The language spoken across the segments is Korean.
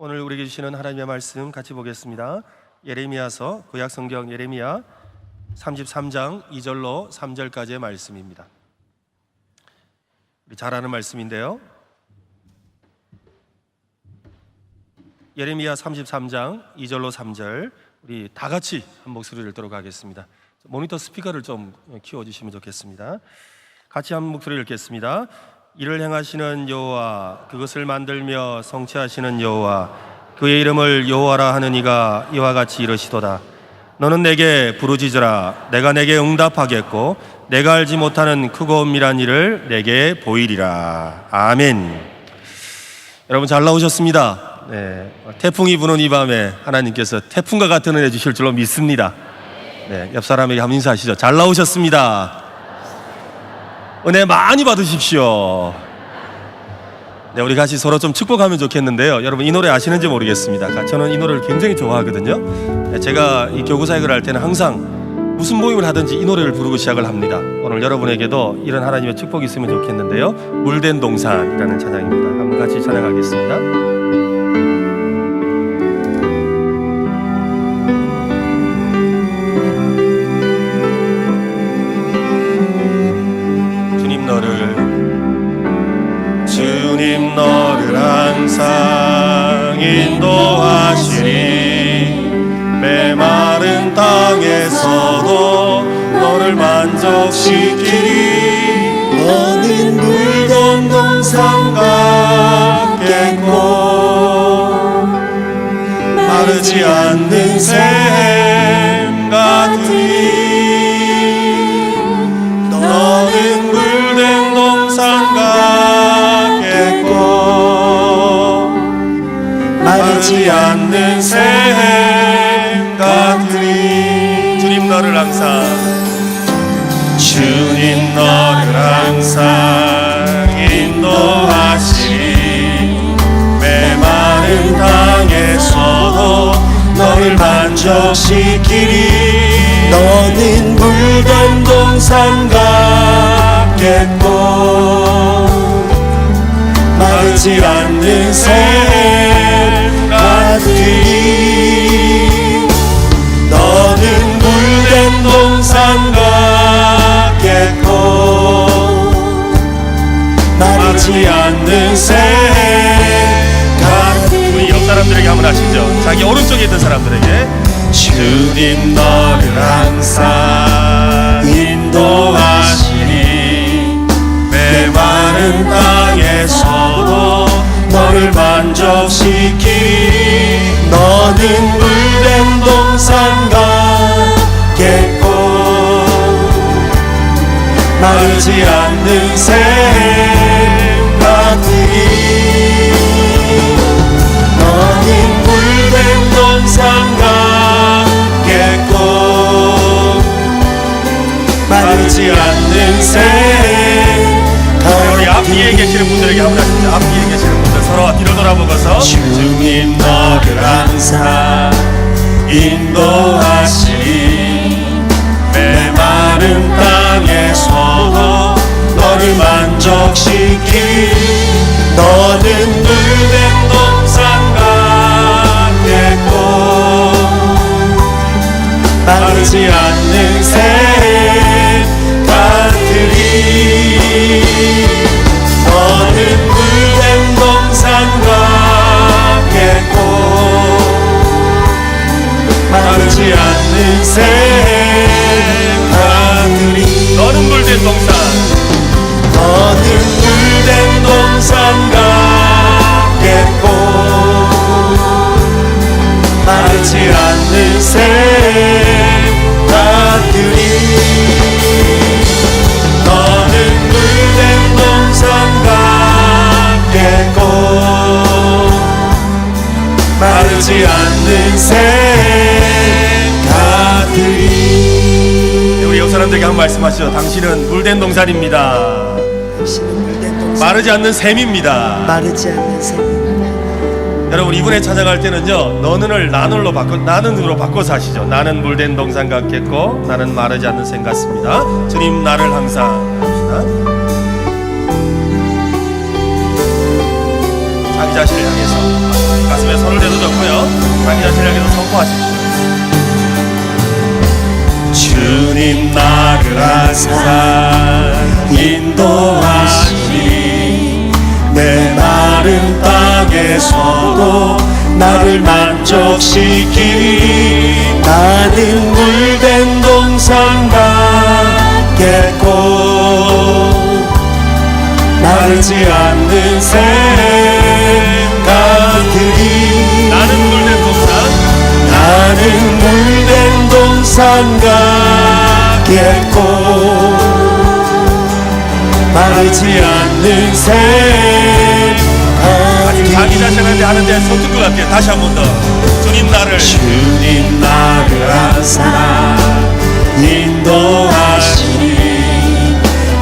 오늘 우리에게 주시는 하나님의 말씀 같이 보겠습니다. 예레미야서 구약성경 예레미야 33장 2절로 3절까지의 말씀입니다. 우리 잘 아는 말씀인데요. 예레미야 33장 2절로 3절 우리 다 같이 한 목소리를 들어가겠습니다. 모니터 스피커를 좀 키워주시면 좋겠습니다. 같이 한 목소리를 읽겠습니다. 이를 행하시는 여호와, 그것을 만들며 성취하시는 여호와, 그의 이름을 여호와라 하는 이가 이와 같이 이르시도다. 너는 내게 부르짖으라. 내가 내게 응답하겠고 내가 알지 못하는 크고 은밀한 일을 내게 보이리라. 아멘. 여러분 잘 나오셨습니다. 네, 태풍이 부는 이 밤에 하나님께서 태풍과 같은 은혜 주실 줄로 믿습니다. 네, 옆 사람에게 한번 인사하시죠. 잘 나오셨습니다. 은혜 많이 받으십시오. 네, 우리 같이 서로 좀 축복하면 좋겠는데요. 여러분 이 노래 아시는지 모르겠습니다. 저는 이 노래를 굉장히 좋아하거든요. 제가 이 교구사역을 할 때는 항상 무슨 모임을 하든지 이 노래를 부르고 시작을 합니다. 오늘 여러분에게도 이런 하나님의 축복이 있으면 좋겠는데요. 물된 동산이라는 찬양입니다. 한번 같이 찬양하겠습니다. 주님 너를 항상 인도하시니 메마른 땅에서도 너를 만족시키리. 너는 물든 동산 같겠고 마르지 않는 샘 같으리. 너는 물된 동산 같겠고 마르지 않는 샘 같으리. 주님 너를 항상 인도하시니 메마른 땅에서도 너를 만족시키리. 너는 물든 동산 같겠고 마르지 않는 샘 같으리. 너는 물된 동산 같겠고 마르지 않는 샘 같으리. 우리 옆 사람들에게 한번 하시죠. 자기 오른쪽에 있는 사람들에게 주님 너를 항상 인도하시니 메마른 땅에서도 너를 만족시키리. 너는 물된 동산 같겠고 마르지 않는 샘 같으리. 너는 물된 동산 같겠고 마르지 않는 샘 같으리. 우리 앞뒤에 계시는 분들에게 한번 하시죠. 앞뒤에 계시는 분들 서로 뒤로 돌아보고서 주님 너를 항상 인도하시니 메마른 땅에서도 너를 만족시키리. 너는 물된 동산 같겠고 마르지 않는 샘 같으리. 너는 물된 동산 같겠고 마르지 않는 샘 같으리. 너는 물된 동산, 너는 물된 동산 같겠고 마르지 않는 샘 같으리. 너는 물된 동산 같겠고 마르지 않는 샘 같으리. 우리 옆 사람들에게 한 말씀하시죠. 당신은 물된 동산입니다. 마르지 않는 샘입니다. 마르지 않는 샘. 여러분 이번에 찬양할 때는요, 너는을 나는으로 바꿔서 하시죠. 나는 물된 동산 같겠고 나는 마르지 않는 샘 같습니다. 주님 나를 항상 합시다. 자기 자신을 향해서 가슴에 손을 기도하십시오. 주님 나를 항상 인도하시니 내 마른 땅에서도 나를 만족시키니 나는 물된 동산 같겠고 마르지 않는 샘가들이 나는 물된 동산 나는 물된 동산 같겠고 마르지 않는 샘가들이 자기 자신한테 하는데 서툰 것 같아요. 다시 한 번 더. 주님 나를 항상 인도하시니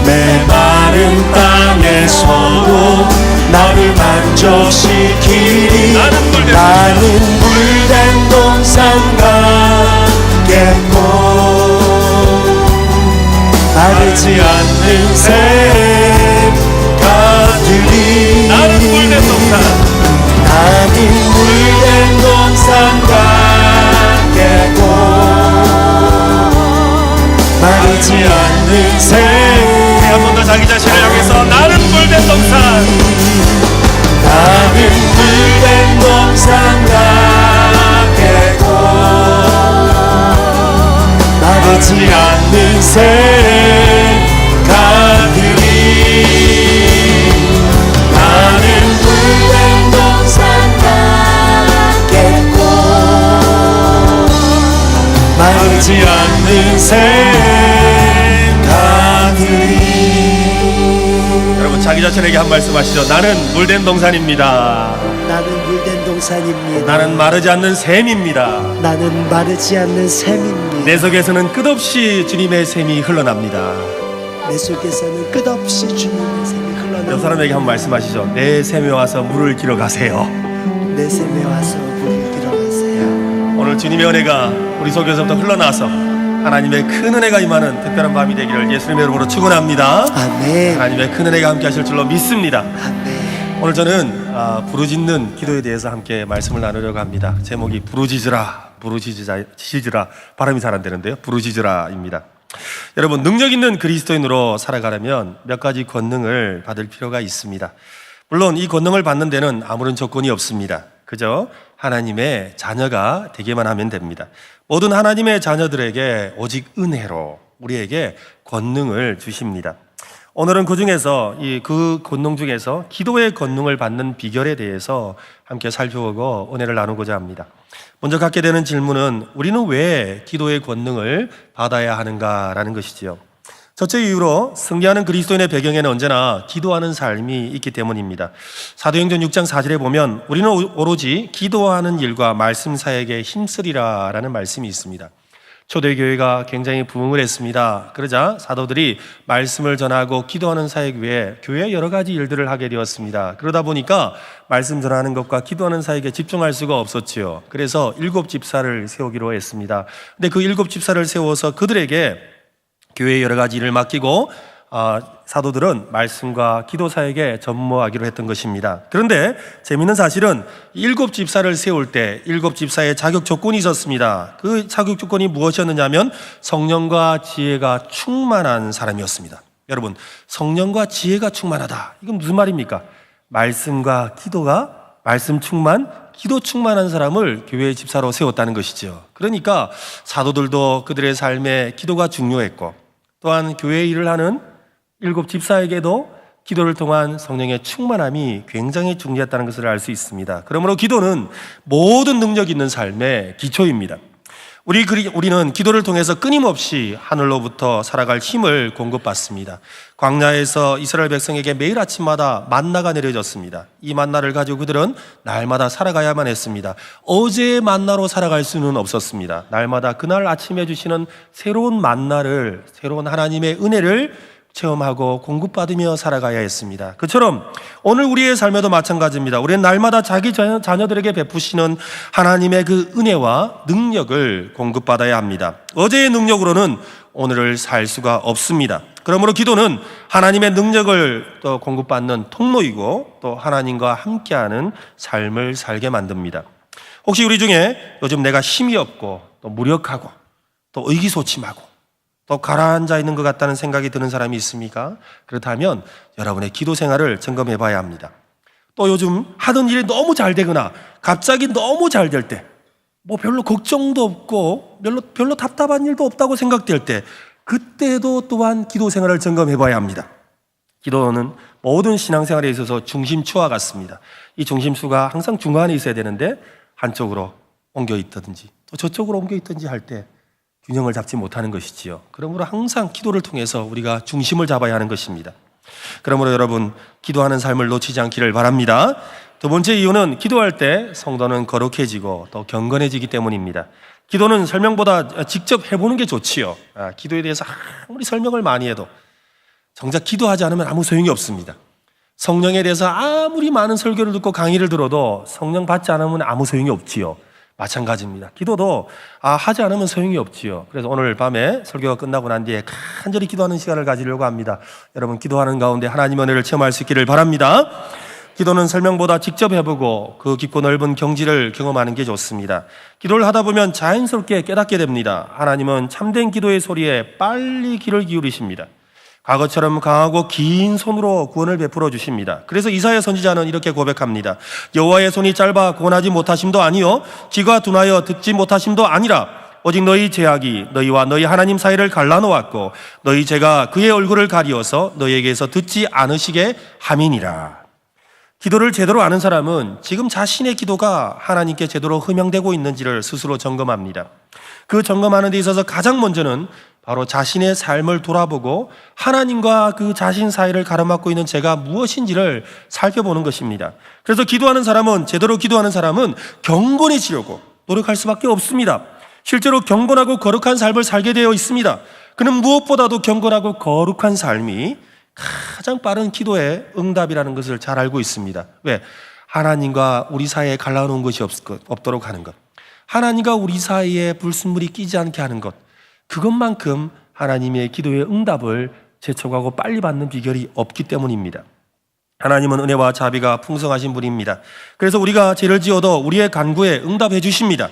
내 마른 땅에서도 나를 만족시키니 나는 물된 동산 같겠고 마르지 않는 샘가들이 나는 물된 동산 나는 물된 동산 같겠고 마르지 않는 한 번 더 자기 자신을 향해서 나는 물된 동산 나는 물된 동산 같겠고 마르지 않는 샘가들이 나는 물된 동산 같겠고 마르지 않는 샘가들이 여러분 자기 자신에게 한 말씀 하시죠. 나는 물된 동산입니다. 나는 물된 동산입니다. 나는 마르지 않는 샘입니다. 나는 마르지 않는 샘입니다. 내 속에서는 끝없이 주님의 샘이 흘러납니다. 내 속에서는 끝없이 주님의 샘이 옆 흘러나옵니다. 사람에게 한 말씀 하시죠. 내 샘에 와서 물을 길어 가세요. 내 샘에 와서 물을 길어 가세요. 오늘 주님의 은혜가 우리 속에서부터 흘러나서 하나님의 큰 은혜가 임하는 특별한 밤이 되기를 예수님의 이름으로 축원합니다. 아멘. 하나님의 큰 은혜가 함께 하실 줄로 믿습니다. 아멘. 오늘 저는 부르짖는 기도에 대해서 함께 말씀을 나누려고 합니다. 제목이 부르짖으라 발음이 잘 안 되는데요. 부르짖으라입니다. 여러분, 능력 있는 그리스도인으로 살아가려면 몇 가지 권능을 받을 필요가 있습니다. 물론 이 권능을 받는 데는 아무런 조건이 없습니다. 그저 하나님의 자녀가 되기만 하면 됩니다. 모든 하나님의 자녀들에게 오직 은혜로 우리에게 권능을 주십니다. 오늘은 그 중에서 그 권능 중에서 기도의 권능을 받는 비결에 대해서 함께 살펴보고 은혜를 나누고자 합니다. 먼저 갖게 되는 질문은 우리는 왜 기도의 권능을 받아야 하는가라는 것이지요. 첫째 이유로 승리하는 그리스도인의 배경에는 언제나 기도하는 삶이 있기 때문입니다. 사도행전 6장 4절에 보면 우리는 오로지 기도하는 일과 말씀 사역에 힘쓰리라 라는 말씀이 있습니다. 초대교회가 굉장히 부흥을 했습니다. 그러자 사도들이 말씀을 전하고 기도하는 사역 외에 교회의 여러 가지 일들을 하게 되었습니다. 그러다 보니까 말씀 전하는 것과 기도하는 사역에 집중할 수가 없었지요. 그래서 7집사를 세우기로 했습니다. 근데 그 7집사를 세워서 그들에게 교회의 여러 가지 일을 맡기고 사도들은 말씀과 기도 사역에 전무하기로 했던 것입니다. 그런데 재미있는 사실은 7집사를 세울 때 7집사의 자격 조건이 있었습니다. 그 자격 조건이 무엇이었느냐 하면 성령과 지혜가 충만한 사람이었습니다. 여러분, 성령과 지혜가 충만하다. 이건 무슨 말입니까? 말씀과 기도가 말씀 충만, 기도 충만한 사람을 교회의 집사로 세웠다는 것이죠. 그러니까 사도들도 그들의 삶에 기도가 중요했고 또한 교회 일을 하는 7집사에게도 기도를 통한 성령의 충만함이 굉장히 중요했다는 것을 알 수 있습니다. 그러므로 기도는 모든 능력 있는 삶의 기초입니다. 우리는 기도를 통해서 끊임없이 하늘로부터 살아갈 힘을 공급받습니다. 광야에서 이스라엘 백성에게 매일 아침마다 만나가 내려졌습니다. 이 만나를 가지고 그들은 날마다 살아가야만 했습니다. 어제의 만나로 살아갈 수는 없었습니다. 날마다 그날 아침에 주시는 새로운 만나를, 새로운 하나님의 은혜를 체험하고 공급받으며 살아가야 했습니다. 그처럼 오늘 우리의 삶에도 마찬가지입니다. 우리는 날마다 자기 자녀들에게 베푸시는 하나님의 그 은혜와 능력을 공급받아야 합니다. 어제의 능력으로는 오늘을 살 수가 없습니다. 그러므로 기도는 하나님의 능력을 또 공급받는 통로이고 또 하나님과 함께하는 삶을 살게 만듭니다. 혹시 우리 중에 요즘 내가 힘이 없고 또 무력하고 또 의기소침하고 또 가라앉아 있는 것 같다는 생각이 드는 사람이 있습니까? 그렇다면 여러분의 기도 생활을 점검해 봐야 합니다. 또 요즘 하던 일이 너무 잘 되거나 갑자기 너무 잘 될 때, 뭐 별로 걱정도 없고 별로 답답한 일도 없다고 생각될 때, 그때도 또한 기도 생활을 점검해 봐야 합니다. 기도는 모든 신앙생활에 있어서 중심추와 같습니다. 이 중심추가 항상 중간에 있어야 되는데 한쪽으로 옮겨 있든지 또 저쪽으로 옮겨 있든지 할 때 균형을 잡지 못하는 것이지요. 그러므로 항상 기도를 통해서 우리가 중심을 잡아야 하는 것입니다. 그러므로 여러분, 기도하는 삶을 놓치지 않기를 바랍니다. 두 번째 이유는 기도할 때 성도는 거룩해지고 또 경건해지기 때문입니다. 기도는 설명보다 직접 해보는 게 좋지요. 기도에 대해서 아무리 설명을 많이 해도 정작 기도하지 않으면 아무 소용이 없습니다. 성령에 대해서 아무리 많은 설교를 듣고 강의를 들어도 성령 받지 않으면 아무 소용이 없지요. 마찬가지입니다. 기도도 하지 않으면 소용이 없지요. 그래서 오늘 밤에 설교가 끝나고 난 뒤에 간절히 기도하는 시간을 가지려고 합니다. 여러분, 기도하는 가운데 하나님의 은혜를 체험할 수 있기를 바랍니다. 기도는 설명보다 직접 해보고 그 깊고 넓은 경지를 경험하는 게 좋습니다. 기도를 하다 보면 자연스럽게 깨닫게 됩니다. 하나님은 참된 기도의 소리에 빨리 귀를 기울이십니다. 과거처럼 강하고 긴 손으로 구원을 베풀어 주십니다. 그래서 이사야 선지자는 이렇게 고백합니다. 여호와의 손이 짧아 구원하지 못하심도 아니요 귀가 둔하여 듣지 못하심도 아니라 오직 너희 죄악이 너희와 너희 하나님 사이를 갈라놓았고 너희 죄가 그의 얼굴을 가리어서 너희에게서 듣지 않으시게 함이니라. 기도를 제대로 아는 사람은 지금 자신의 기도가 하나님께 제대로 흠양되고 있는지를 스스로 점검합니다. 그 점검하는 데 있어서 가장 먼저는 바로 자신의 삶을 돌아보고 하나님과 그 자신 사이를 가로막고 있는 죄가 무엇인지를 살펴보는 것입니다. 그래서 기도하는 사람은, 제대로 기도하는 사람은 경건해지려고 노력할 수밖에 없습니다. 실제로 경건하고 거룩한 삶을 살게 되어 있습니다. 그는 무엇보다도 경건하고 거룩한 삶이 가장 빠른 기도의 응답이라는 것을 잘 알고 있습니다. 왜? 하나님과 우리 사이에 갈라놓은 것이 없도록 하는 것, 하나님과 우리 사이에 불순물이 끼지 않게 하는 것, 그것만큼 하나님의 기도의 응답을 재촉하고 빨리 받는 비결이 없기 때문입니다. 하나님은 은혜와 자비가 풍성하신 분입니다. 그래서 우리가 죄를 지어도 우리의 간구에 응답해 주십니다.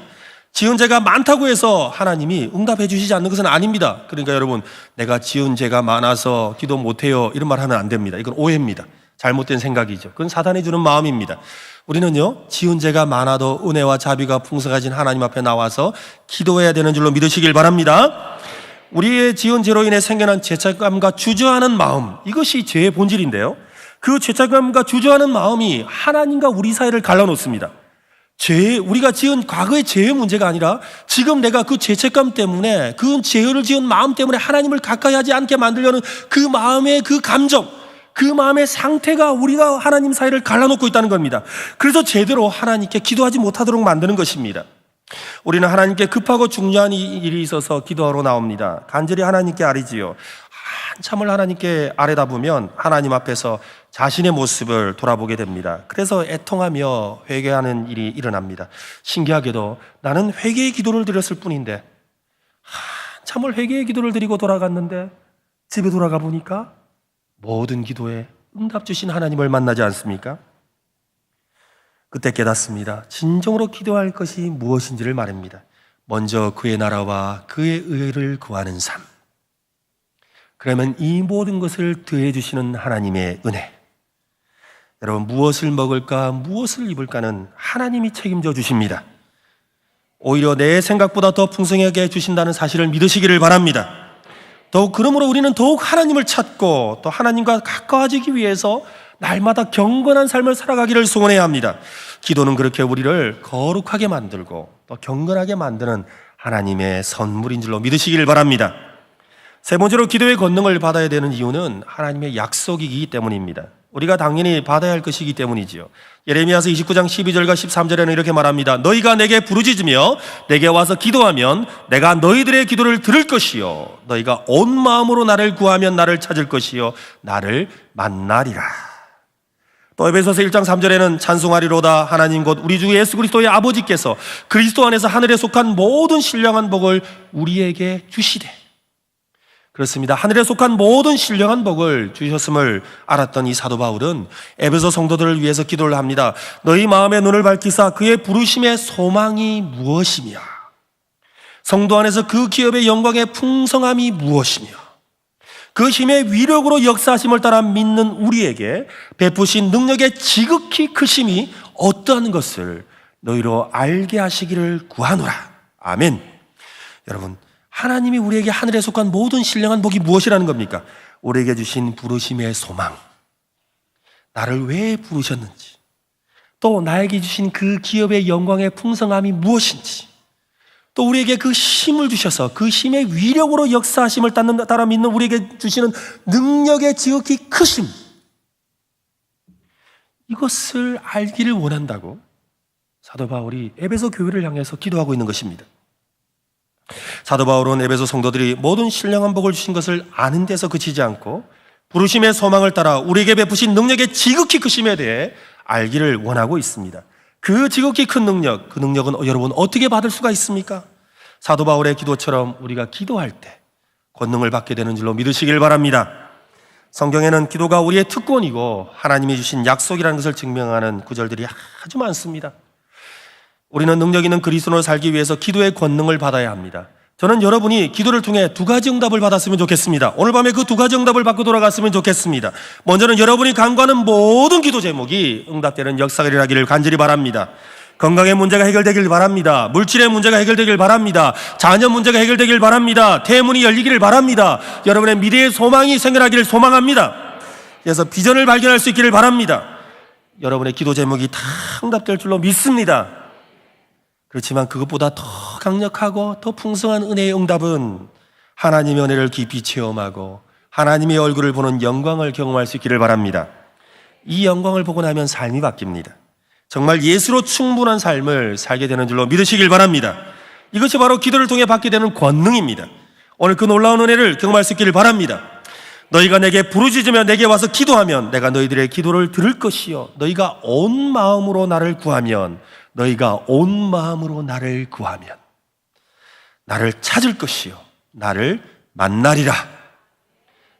지은 죄가 많다고 해서 하나님이 응답해 주시지 않는 것은 아닙니다. 그러니까 여러분, 내가 지은 죄가 많아서 기도 못해요 이런 말 하면 안 됩니다. 이건 오해입니다. 잘못된 생각이죠. 그건 사단이 주는 마음입니다. 우리는요, 지은 죄가 많아도 은혜와 자비가 풍성하신 하나님 앞에 나와서 기도해야 되는 줄로 믿으시길 바랍니다. 우리의 지은 죄로 인해 생겨난 죄책감과 주저하는 마음, 이것이 죄의 본질인데요, 그 죄책감과 주저하는 마음이 하나님과 우리 사이를 갈라놓습니다. 우리가 지은 과거의 죄의 문제가 아니라 지금 내가 그 죄책감 때문에, 그 죄를 지은 마음 때문에 하나님을 가까이 하지 않게 만들려는 그 마음의 그 감정, 그 마음의 상태가 우리가 하나님 사이를 갈라놓고 있다는 겁니다. 그래서 제대로 하나님께 기도하지 못하도록 만드는 것입니다. 우리는 하나님께 급하고 중요한 일이 있어서 기도하러 나옵니다. 간절히 하나님께 아뢰지요. 한참을 하나님께 아뢰다 보면 하나님 앞에서 자신의 모습을 돌아보게 됩니다. 그래서 애통하며 회개하는 일이 일어납니다. 신기하게도 나는 회개의 기도를 드렸을 뿐인데, 한참을 회개의 기도를 드리고 돌아갔는데 집에 돌아가 보니까 모든 기도에 응답 주신 하나님을 만나지 않습니까? 그때 깨닫습니다. 진정으로 기도할 것이 무엇인지를 말입니다. 먼저 그의 나라와 그의 의를 구하는 삶. 그러면 이 모든 것을 더해 주시는 하나님의 은혜. 여러분, 무엇을 먹을까, 무엇을 입을까는 하나님이 책임져 주십니다. 오히려 내 생각보다 더 풍성하게 주신다는 사실을 믿으시기를 바랍니다. 그러므로 우리는 더욱 하나님을 찾고 또 하나님과 가까워지기 위해서 날마다 경건한 삶을 살아가기를 소원해야 합니다. 기도는 그렇게 우리를 거룩하게 만들고 또 경건하게 만드는 하나님의 선물인 줄로 믿으시기를 바랍니다. 세 번째로 기도의 권능을 받아야 되는 이유는 하나님의 약속이기 때문입니다. 우리가 당연히 받아야 할 것이기 때문이지요. 예레미야서 29장 12절과 13절에는 이렇게 말합니다. 너희가 내게 부르짖으며 내게 와서 기도하면 내가 너희들의 기도를 들을 것이요 너희가 온 마음으로 나를 구하면 나를 찾을 것이요 나를 만나리라. 또 에베소서 1장 3절에는 찬송하리로다 하나님 곧 우리 주 예수 그리스도의 아버지께서 그리스도 안에서 하늘에 속한 모든 신령한 복을 우리에게 주시되. 그렇습니다. 하늘에 속한 모든 신령한 복을 주셨음을 알았던 이 사도 바울은 에베소 성도들을 위해서 기도를 합니다. 너희 마음의 눈을 밝히사 그의 부르심의 소망이 무엇이며 성도 안에서 그 기업의 영광의 풍성함이 무엇이며 그 힘의 위력으로 역사하심을 따라 믿는 우리에게 베푸신 능력의 지극히 크심이 어떠한 것을 너희로 알게 하시기를 구하노라. 아멘. 여러분, 하나님이 우리에게 하늘에 속한 모든 신령한 복이 무엇이라는 겁니까? 우리에게 주신 부르심의 소망, 나를 왜 부르셨는지, 또 나에게 주신 그 기업의 영광의 풍성함이 무엇인지, 또 우리에게 그 힘을 주셔서 그 힘의 위력으로 역사하심을 따라 믿는 우리에게 주시는 능력의 지극히 크심, 이것을 알기를 원한다고 사도 바울이 에베소 교회를 향해서 기도하고 있는 것입니다. 사도 바울은 에베소 성도들이 모든 신령한 복을 주신 것을 아는 데서 그치지 않고 부르심의 소망을 따라 우리에게 베푸신 능력의 지극히 크심에 대해 알기를 원하고 있습니다. 그 지극히 큰 능력, 그 능력은 여러분 어떻게 받을 수가 있습니까? 사도 바울의 기도처럼 우리가 기도할 때 권능을 받게 되는 줄로 믿으시길 바랍니다. 성경에는 기도가 우리의 특권이고 하나님이 주신 약속이라는 것을 증명하는 구절들이 아주 많습니다. 우리는 능력 있는 그리스도로 살기 위해서 기도의 권능을 받아야 합니다. 저는 여러분이 기도를 통해 두 가지 응답을 받았으면 좋겠습니다. 오늘 밤에 그 두 가지 응답을 받고 돌아갔으면 좋겠습니다. 먼저는 여러분이 간구하는 모든 기도 제목이 응답되는 역사가 일어나기를 간절히 바랍니다. 건강의 문제가 해결되길 바랍니다. 물질의 문제가 해결되길 바랍니다. 자녀 문제가 해결되길 바랍니다. 태문이 열리기를 바랍니다. 여러분의 미래의 소망이 생겨나기를 소망합니다. 그래서 비전을 발견할 수 있기를 바랍니다. 여러분의 기도 제목이 다 응답될 줄로 믿습니다. 그렇지만 그것보다 더 강력하고 더 풍성한 은혜의 응답은 하나님의 은혜를 깊이 체험하고 하나님의 얼굴을 보는 영광을 경험할 수 있기를 바랍니다. 이 영광을 보고 나면 삶이 바뀝니다. 정말 예수로 충분한 삶을 살게 되는 줄로 믿으시길 바랍니다. 이것이 바로 기도를 통해 받게 되는 권능입니다. 오늘 그 놀라운 은혜를 경험할 수 있기를 바랍니다. 너희가 내게 부르짖으며 내게 와서 기도하면 내가 너희들의 기도를 들을 것이요 너희가 온 마음으로 나를 구하면 너희가 온 마음으로 나를 구하면 나를 찾을 것이요 나를 만나리라.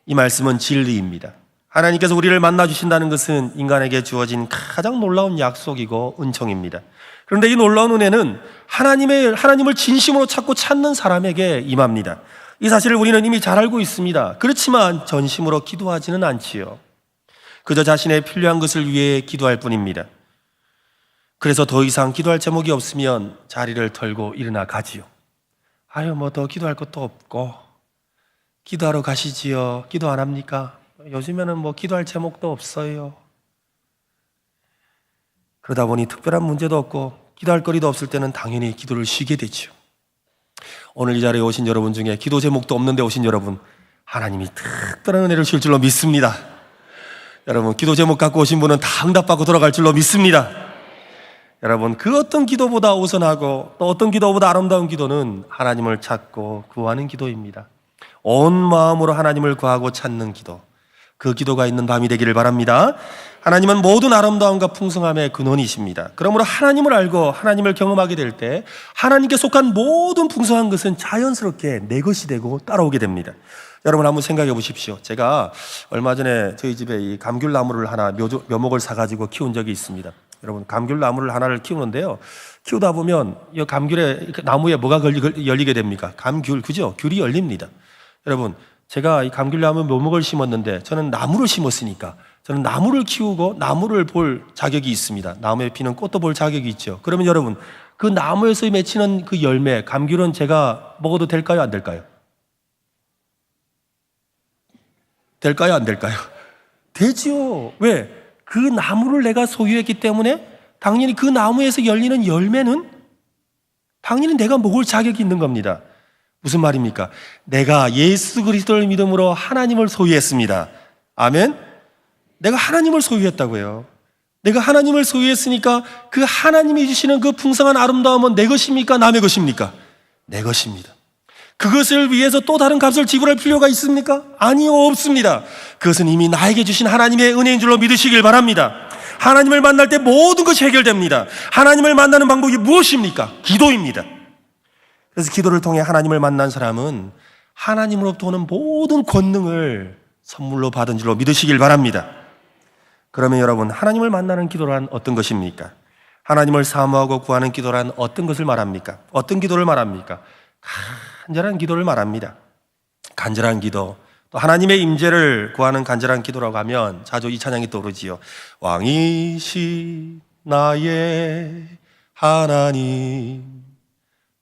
이 말씀은 진리입니다. 하나님께서 우리를 만나주신다는 것은 인간에게 주어진 가장 놀라운 약속이고 은총입니다. 그런데 이 놀라운 은혜는 하나님을 진심으로 찾고 찾는 사람에게 임합니다. 이 사실을 우리는 이미 잘 알고 있습니다. 그렇지만 전심으로 기도하지는 않지요. 그저 자신의 필요한 것을 위해 기도할 뿐입니다. 그래서 더 이상 기도할 제목이 없으면 자리를 털고 일어나 가지요. 아유, 뭐 더 기도할 것도 없고 기도하러 가시지요. 기도 안 합니까? 요즘에는 뭐 기도할 제목도 없어요. 그러다 보니 특별한 문제도 없고 기도할 거리도 없을 때는 당연히 기도를 쉬게 되죠. 오늘 이 자리에 오신 여러분 중에 기도 제목도 없는데 오신 여러분, 하나님이 특별한 은혜를 주실 줄로 믿습니다. 여러분, 기도 제목 갖고 오신 분은 다 응답받고 돌아갈 줄로 믿습니다. 여러분, 그 어떤 기도보다 우선하고 또 어떤 기도보다 아름다운 기도는 하나님을 찾고 구하는 기도입니다. 온 마음으로 하나님을 구하고 찾는 기도, 그 기도가 있는 밤이 되기를 바랍니다. 하나님은 모든 아름다움과 풍성함의 근원이십니다. 그러므로 하나님을 알고 하나님을 경험하게 될 때 하나님께 속한 모든 풍성한 것은 자연스럽게 내 것이 되고 따라오게 됩니다. 여러분 한번 생각해 보십시오. 제가 얼마 전에 저희 집에 이 감귤나무를 하나 묘목을 사가지고 키운 적이 있습니다. 여러분, 감귤나무를 하나를 키우는데요, 키우다 보면 이 감귤에 나무에 뭐가 열리게 됩니까? 감귤, 그죠? 귤이 열립니다. 여러분, 제가 이 감귤나무 묘목을 심었는데 저는 나무를 심었으니까 저는 나무를 키우고 나무를 볼 자격이 있습니다. 나무에 피는 꽃도 볼 자격이 있죠. 그러면 여러분, 그 나무에서 맺히는 그 열매, 감귤은 제가 먹어도 될까요? 안 될까요? 될까요? 안 될까요? 되지요. 왜? 그 나무를 내가 소유했기 때문에 당연히 그 나무에서 열리는 열매는 당연히 내가 먹을 자격이 있는 겁니다. 무슨 말입니까? 내가 예수 그리스도를 믿음으로 하나님을 소유했습니다. 아멘? 내가 하나님을 소유했다고요. 내가 하나님을 소유했으니까 그 하나님이 주시는 그 풍성한 아름다움은 내 것입니까? 남의 것입니까? 내 것입니다. 그것을 위해서 또 다른 값을 지불할 필요가 있습니까? 아니요, 없습니다. 그것은 이미 나에게 주신 하나님의 은혜인 줄로 믿으시길 바랍니다. 하나님을 만날 때 모든 것이 해결됩니다. 하나님을 만나는 방법이 무엇입니까? 기도입니다. 그래서 기도를 통해 하나님을 만난 사람은 하나님으로부터 오는 모든 권능을 선물로 받은 줄로 믿으시길 바랍니다. 그러면 여러분, 하나님을 만나는 기도란 어떤 것입니까? 하나님을 사모하고 구하는 기도란 어떤 것을 말합니까? 어떤 기도를 말합니까? 간절한 기도를 말합니다. 간절한 기도, 또 하나님의 임재를 구하는 간절한 기도라고 하면 자주 이 찬양이 떠오르지요. 왕이시 나의 하나님,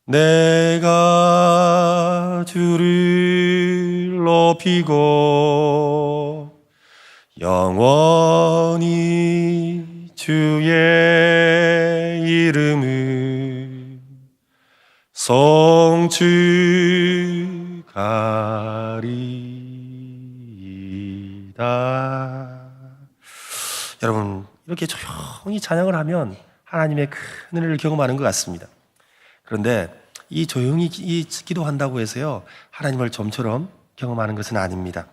내가 주를 높이고 영원히 주의 이름을 송축하리이다. 여러분, 이렇게 조용히 찬양을 하면 하나님의 큰 은혜를 경험하는 것 같습니다. 그런데 이 조용히 기도한다고 해서요, 하나님을 좀처럼 경험하는 것은 아닙니다.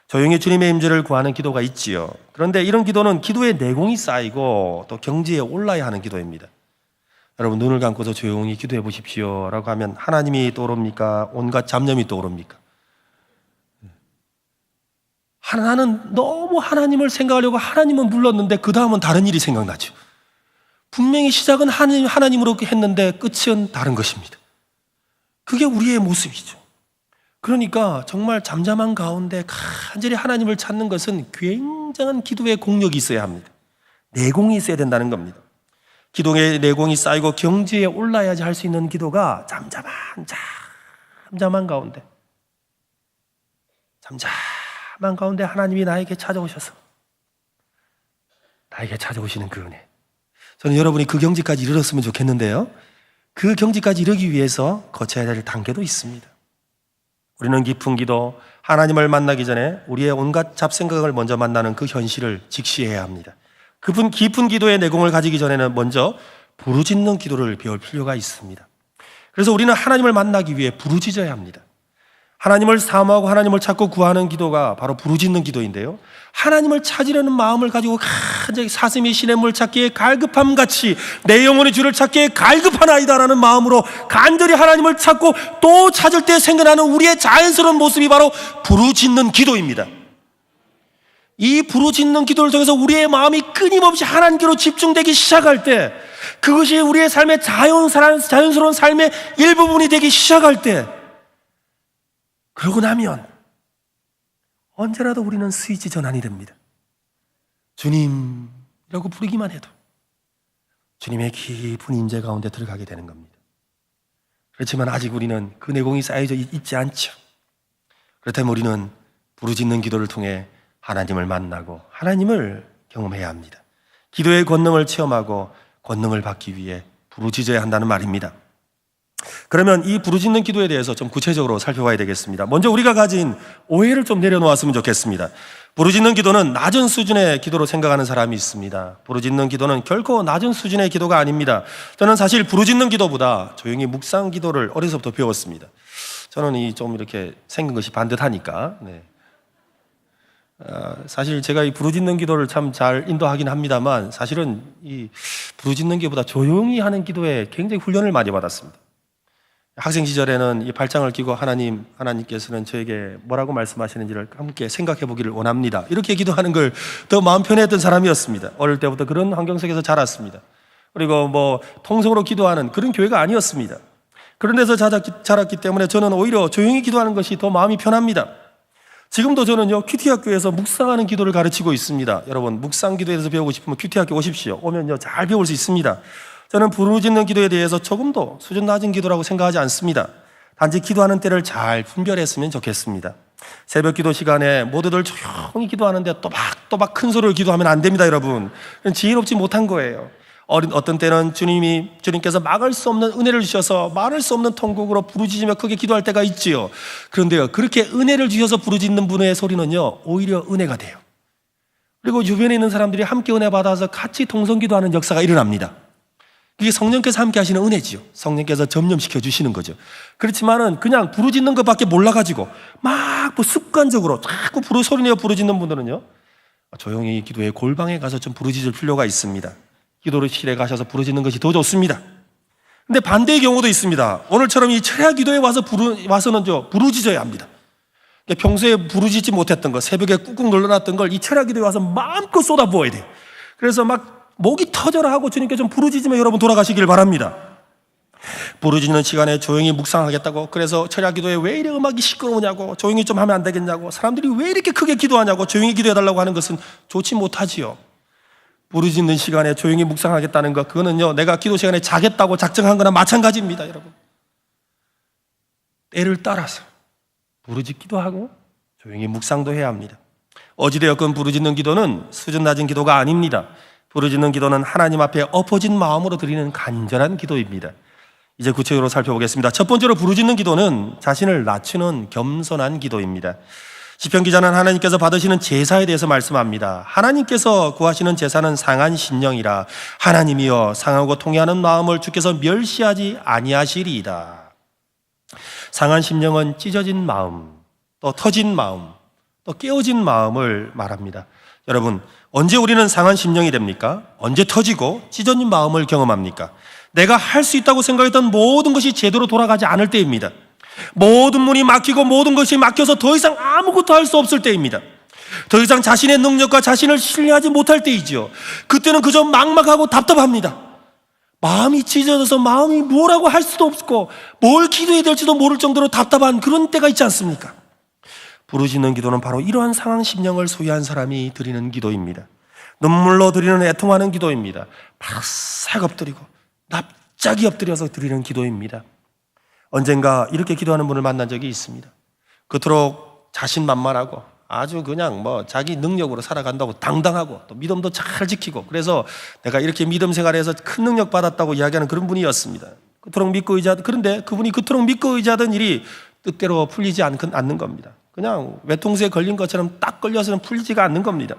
조용히 주님의 임재를 구하는 기도가 있지요. 그런데 이런 기도는 기도의 내공이 쌓이고 또 경지에 올라야 하는 기도입니다. 여러분, 눈을 감고서 조용히 기도해 보십시오 라고 하면 하나님이 떠오릅니까? 온갖 잡념이 떠오릅니까? 나는 너무 하나님을 생각하려고 하나님은 불렀는데 그 다음은 다른 일이 생각나죠. 분명히 시작은 하나님으로 했는데 끝은 다른 것입니다. 그게 우리의 모습이죠. 그러니까 정말 잠잠한 가운데 간절히 하나님을 찾는 것은 굉장한 기도의 공력이 있어야 합니다. 내공이 있어야 된다는 겁니다. 기도의 내공이 쌓이고 경지에 올라야지 할 수 있는 기도가 잠잠한 가운데 하나님이 나에게 찾아오셔서 나에게 찾아오시는 그 은혜. 저는 여러분이 그 경지까지 이르렀으면 좋겠는데요, 그 경지까지 이르기 위해서 거쳐야 될 단계도 있습니다. 우리는 깊은 기도, 하나님을 만나기 전에 우리의 온갖 잡생각을 먼저 만나는 그 현실을 직시해야 합니다. 깊은 기도의 내공을 가지기 전에는 먼저 부르짖는 기도를 배울 필요가 있습니다. 그래서 우리는 하나님을 만나기 위해 부르짖어야 합니다. 하나님을 사모하고 하나님을 찾고 구하는 기도가 바로 부르짖는 기도인데요, 하나님을 찾으려는 마음을 가지고 간절히 사슴이 시냇물 찾기에 갈급함 같이 내 영혼의 주를 찾기에 갈급하나이다라는 마음으로 간절히 하나님을 찾고 또 찾을 때 생겨나는 우리의 자연스러운 모습이 바로 부르짖는 기도입니다. 이 부르짖는 기도를 통해서 우리의 마음이 끊임없이 하나님께로 집중되기 시작할 때, 그것이 우리의 삶의 자연스러운 삶의 일부분이 되기 시작할 때, 그러고 나면 언제라도 우리는 스위치 전환이 됩니다. 주님이라고 부르기만 해도 주님의 깊은 임재 가운데 들어가게 되는 겁니다. 그렇지만 아직 우리는 그 내공이 쌓여져 있지 않죠. 그렇다면 우리는 부르짖는 기도를 통해 하나님을 만나고 하나님을 경험해야 합니다. 기도의 권능을 체험하고 권능을 받기 위해 부르짖어야 한다는 말입니다. 그러면 이 부르짖는 기도에 대해서 좀 구체적으로 살펴봐야 되겠습니다. 먼저 우리가 가진 오해를 좀 내려놓았으면 좋겠습니다. 부르짖는 기도는 낮은 수준의 기도로 생각하는 사람이 있습니다. 부르짖는 기도는 결코 낮은 수준의 기도가 아닙니다. 저는 사실 부르짖는 기도보다 조용히 묵상 기도를 어려서부터 배웠습니다. 저는 좀 이렇게 생긴 것이 반듯하니까. 사실 제가 이 부르짖는 기도를 참 잘 인도하긴 합니다만, 사실은 이 부르짖는 기도보다 조용히 하는 기도에 굉장히 훈련을 많이 받았습니다. 학생 시절에는 이 발장을 끼고 하나님께서는 저에게 뭐라고 말씀하시는지를 함께 생각해 보기를 원합니다, 이렇게 기도하는 걸 더 마음 편했던 사람이었습니다. 어릴 때부터 그런 환경 속에서 자랐습니다. 그리고 통성으로 기도하는 그런 교회가 아니었습니다. 그런 데서 자랐기 때문에 저는 오히려 조용히 기도하는 것이 더 마음이 편합니다. 지금도 저는요, 큐티학교에서 묵상하는 기도를 가르치고 있습니다. 여러분, 묵상 기도에 대해서 배우고 싶으면 큐티학교 오십시오. 오면요, 잘 배울 수 있습니다. 저는 부르짖는 기도에 대해서 조금도 수준 낮은 기도라고 생각하지 않습니다. 단지 기도하는 때를 잘 분별했으면 좋겠습니다. 새벽 기도 시간에 모두들 조용히 기도하는데 또박또박 큰 소리로 기도하면 안 됩니다, 여러분. 지혜롭지 못한 거예요. 어떤 때는 주님께서 막을 수 없는 은혜를 주셔서 말할 수 없는 통곡으로 부르짖으며 크게 기도할 때가 있지요. 그런데요, 그렇게 은혜를 주셔서 부르짖는 분의 소리는요, 오히려 은혜가 돼요. 그리고 주변에 있는 사람들이 함께 은혜 받아서 같이 동성기도하는 역사가 일어납니다. 그게 성령께서 함께 하시는 은혜지요. 성령께서 점령시켜 주시는 거죠. 그렇지만은 그냥 부르짖는 것밖에 몰라가지고 막 습관적으로 자꾸 소리내어 부르짖는 분들은요, 조용히 기도의 골방에 가서 좀 부르짖을 필요가 있습니다. 기도실에 가셔서 부르짖는 것이 더 좋습니다. 근데 반대의 경우도 있습니다. 오늘처럼 이 철야 기도에 와서는 부르짖어야 합니다. 평소에 부르짖지 못했던 것, 새벽에 꾹꾹 눌러놨던 걸 이 철야 기도에 와서 마음껏 쏟아부어야 돼요. 그래서 막 목이 터져라 하고 주님께 좀 부르짖으면 여러분 돌아가시길 바랍니다. 부르짖는 시간에 조용히 묵상하겠다고, 그래서 철야 기도에 왜 이래 음악이 시끄러우냐고, 조용히 좀 하면 안 되겠냐고, 사람들이 왜 이렇게 크게 기도하냐고 조용히 기도해달라고 하는 것은 좋지 못하지요. 부르짖는 시간에 조용히 묵상하겠다는 것, 그거는요 내가 기도 시간에 자겠다고 작정한 거나 마찬가지입니다. 여러분, 때를 따라서 부르짖기도 하고 조용히 묵상도 해야 합니다. 어찌되었건 부르짖는 기도는 수준 낮은 기도가 아닙니다. 부르짖는 기도는 하나님 앞에 엎어진 마음으로 드리는 간절한 기도입니다. 이제 구체적으로 살펴보겠습니다. 첫 번째로 부르짖는 기도는 자신을 낮추는 겸손한 기도입니다. 시편 기자는 하나님께서 받으시는 제사에 대해서 말씀합니다. 하나님께서 구하시는 제사는 상한 심령이라 하나님이여 상하고 통회하는 마음을 주께서 멸시하지 아니하시리이다. 상한 심령은 찢어진 마음, 또 터진 마음, 또 깨어진 마음을 말합니다. 여러분, 언제 우리는 상한 심령이 됩니까? 언제 터지고 찢어진 마음을 경험합니까? 내가 할 수 있다고 생각했던 모든 것이 제대로 돌아가지 않을 때입니다. 모든 문이 막히고 모든 것이 막혀서 더 이상 아무것도 할 수 없을 때입니다. 더 이상 자신의 능력과 자신을 신뢰하지 못할 때이지요. 그때는 그저 막막하고 답답합니다. 마음이 찢어져서 마음이 뭐라고 할 수도 없고 뭘 기도해야 될지도 모를 정도로 답답한 그런 때가 있지 않습니까? 부르짖는 기도는 바로 이러한 상한 심령을 소유한 사람이 드리는 기도입니다. 눈물로 드리는 애통하는 기도입니다. 바싹 엎드리고 납작이 엎드려서 드리는 기도입니다. 언젠가 이렇게 기도하는 분을 만난 적이 있습니다. 그토록 자신만만하고 아주 그냥 자기 능력으로 살아간다고 당당하고 또 믿음도 잘 지키고, 그래서 내가 이렇게 믿음 생활에서 큰 능력 받았다고 이야기하는 그런 분이었습니다. 그토록 믿고 의지하던, 그런데 그분이 그토록 믿고 의지하던 일이 뜻대로 풀리지 않는 겁니다. 그냥 외통수에 걸린 것처럼 딱 걸려서는 풀리지가 않는 겁니다.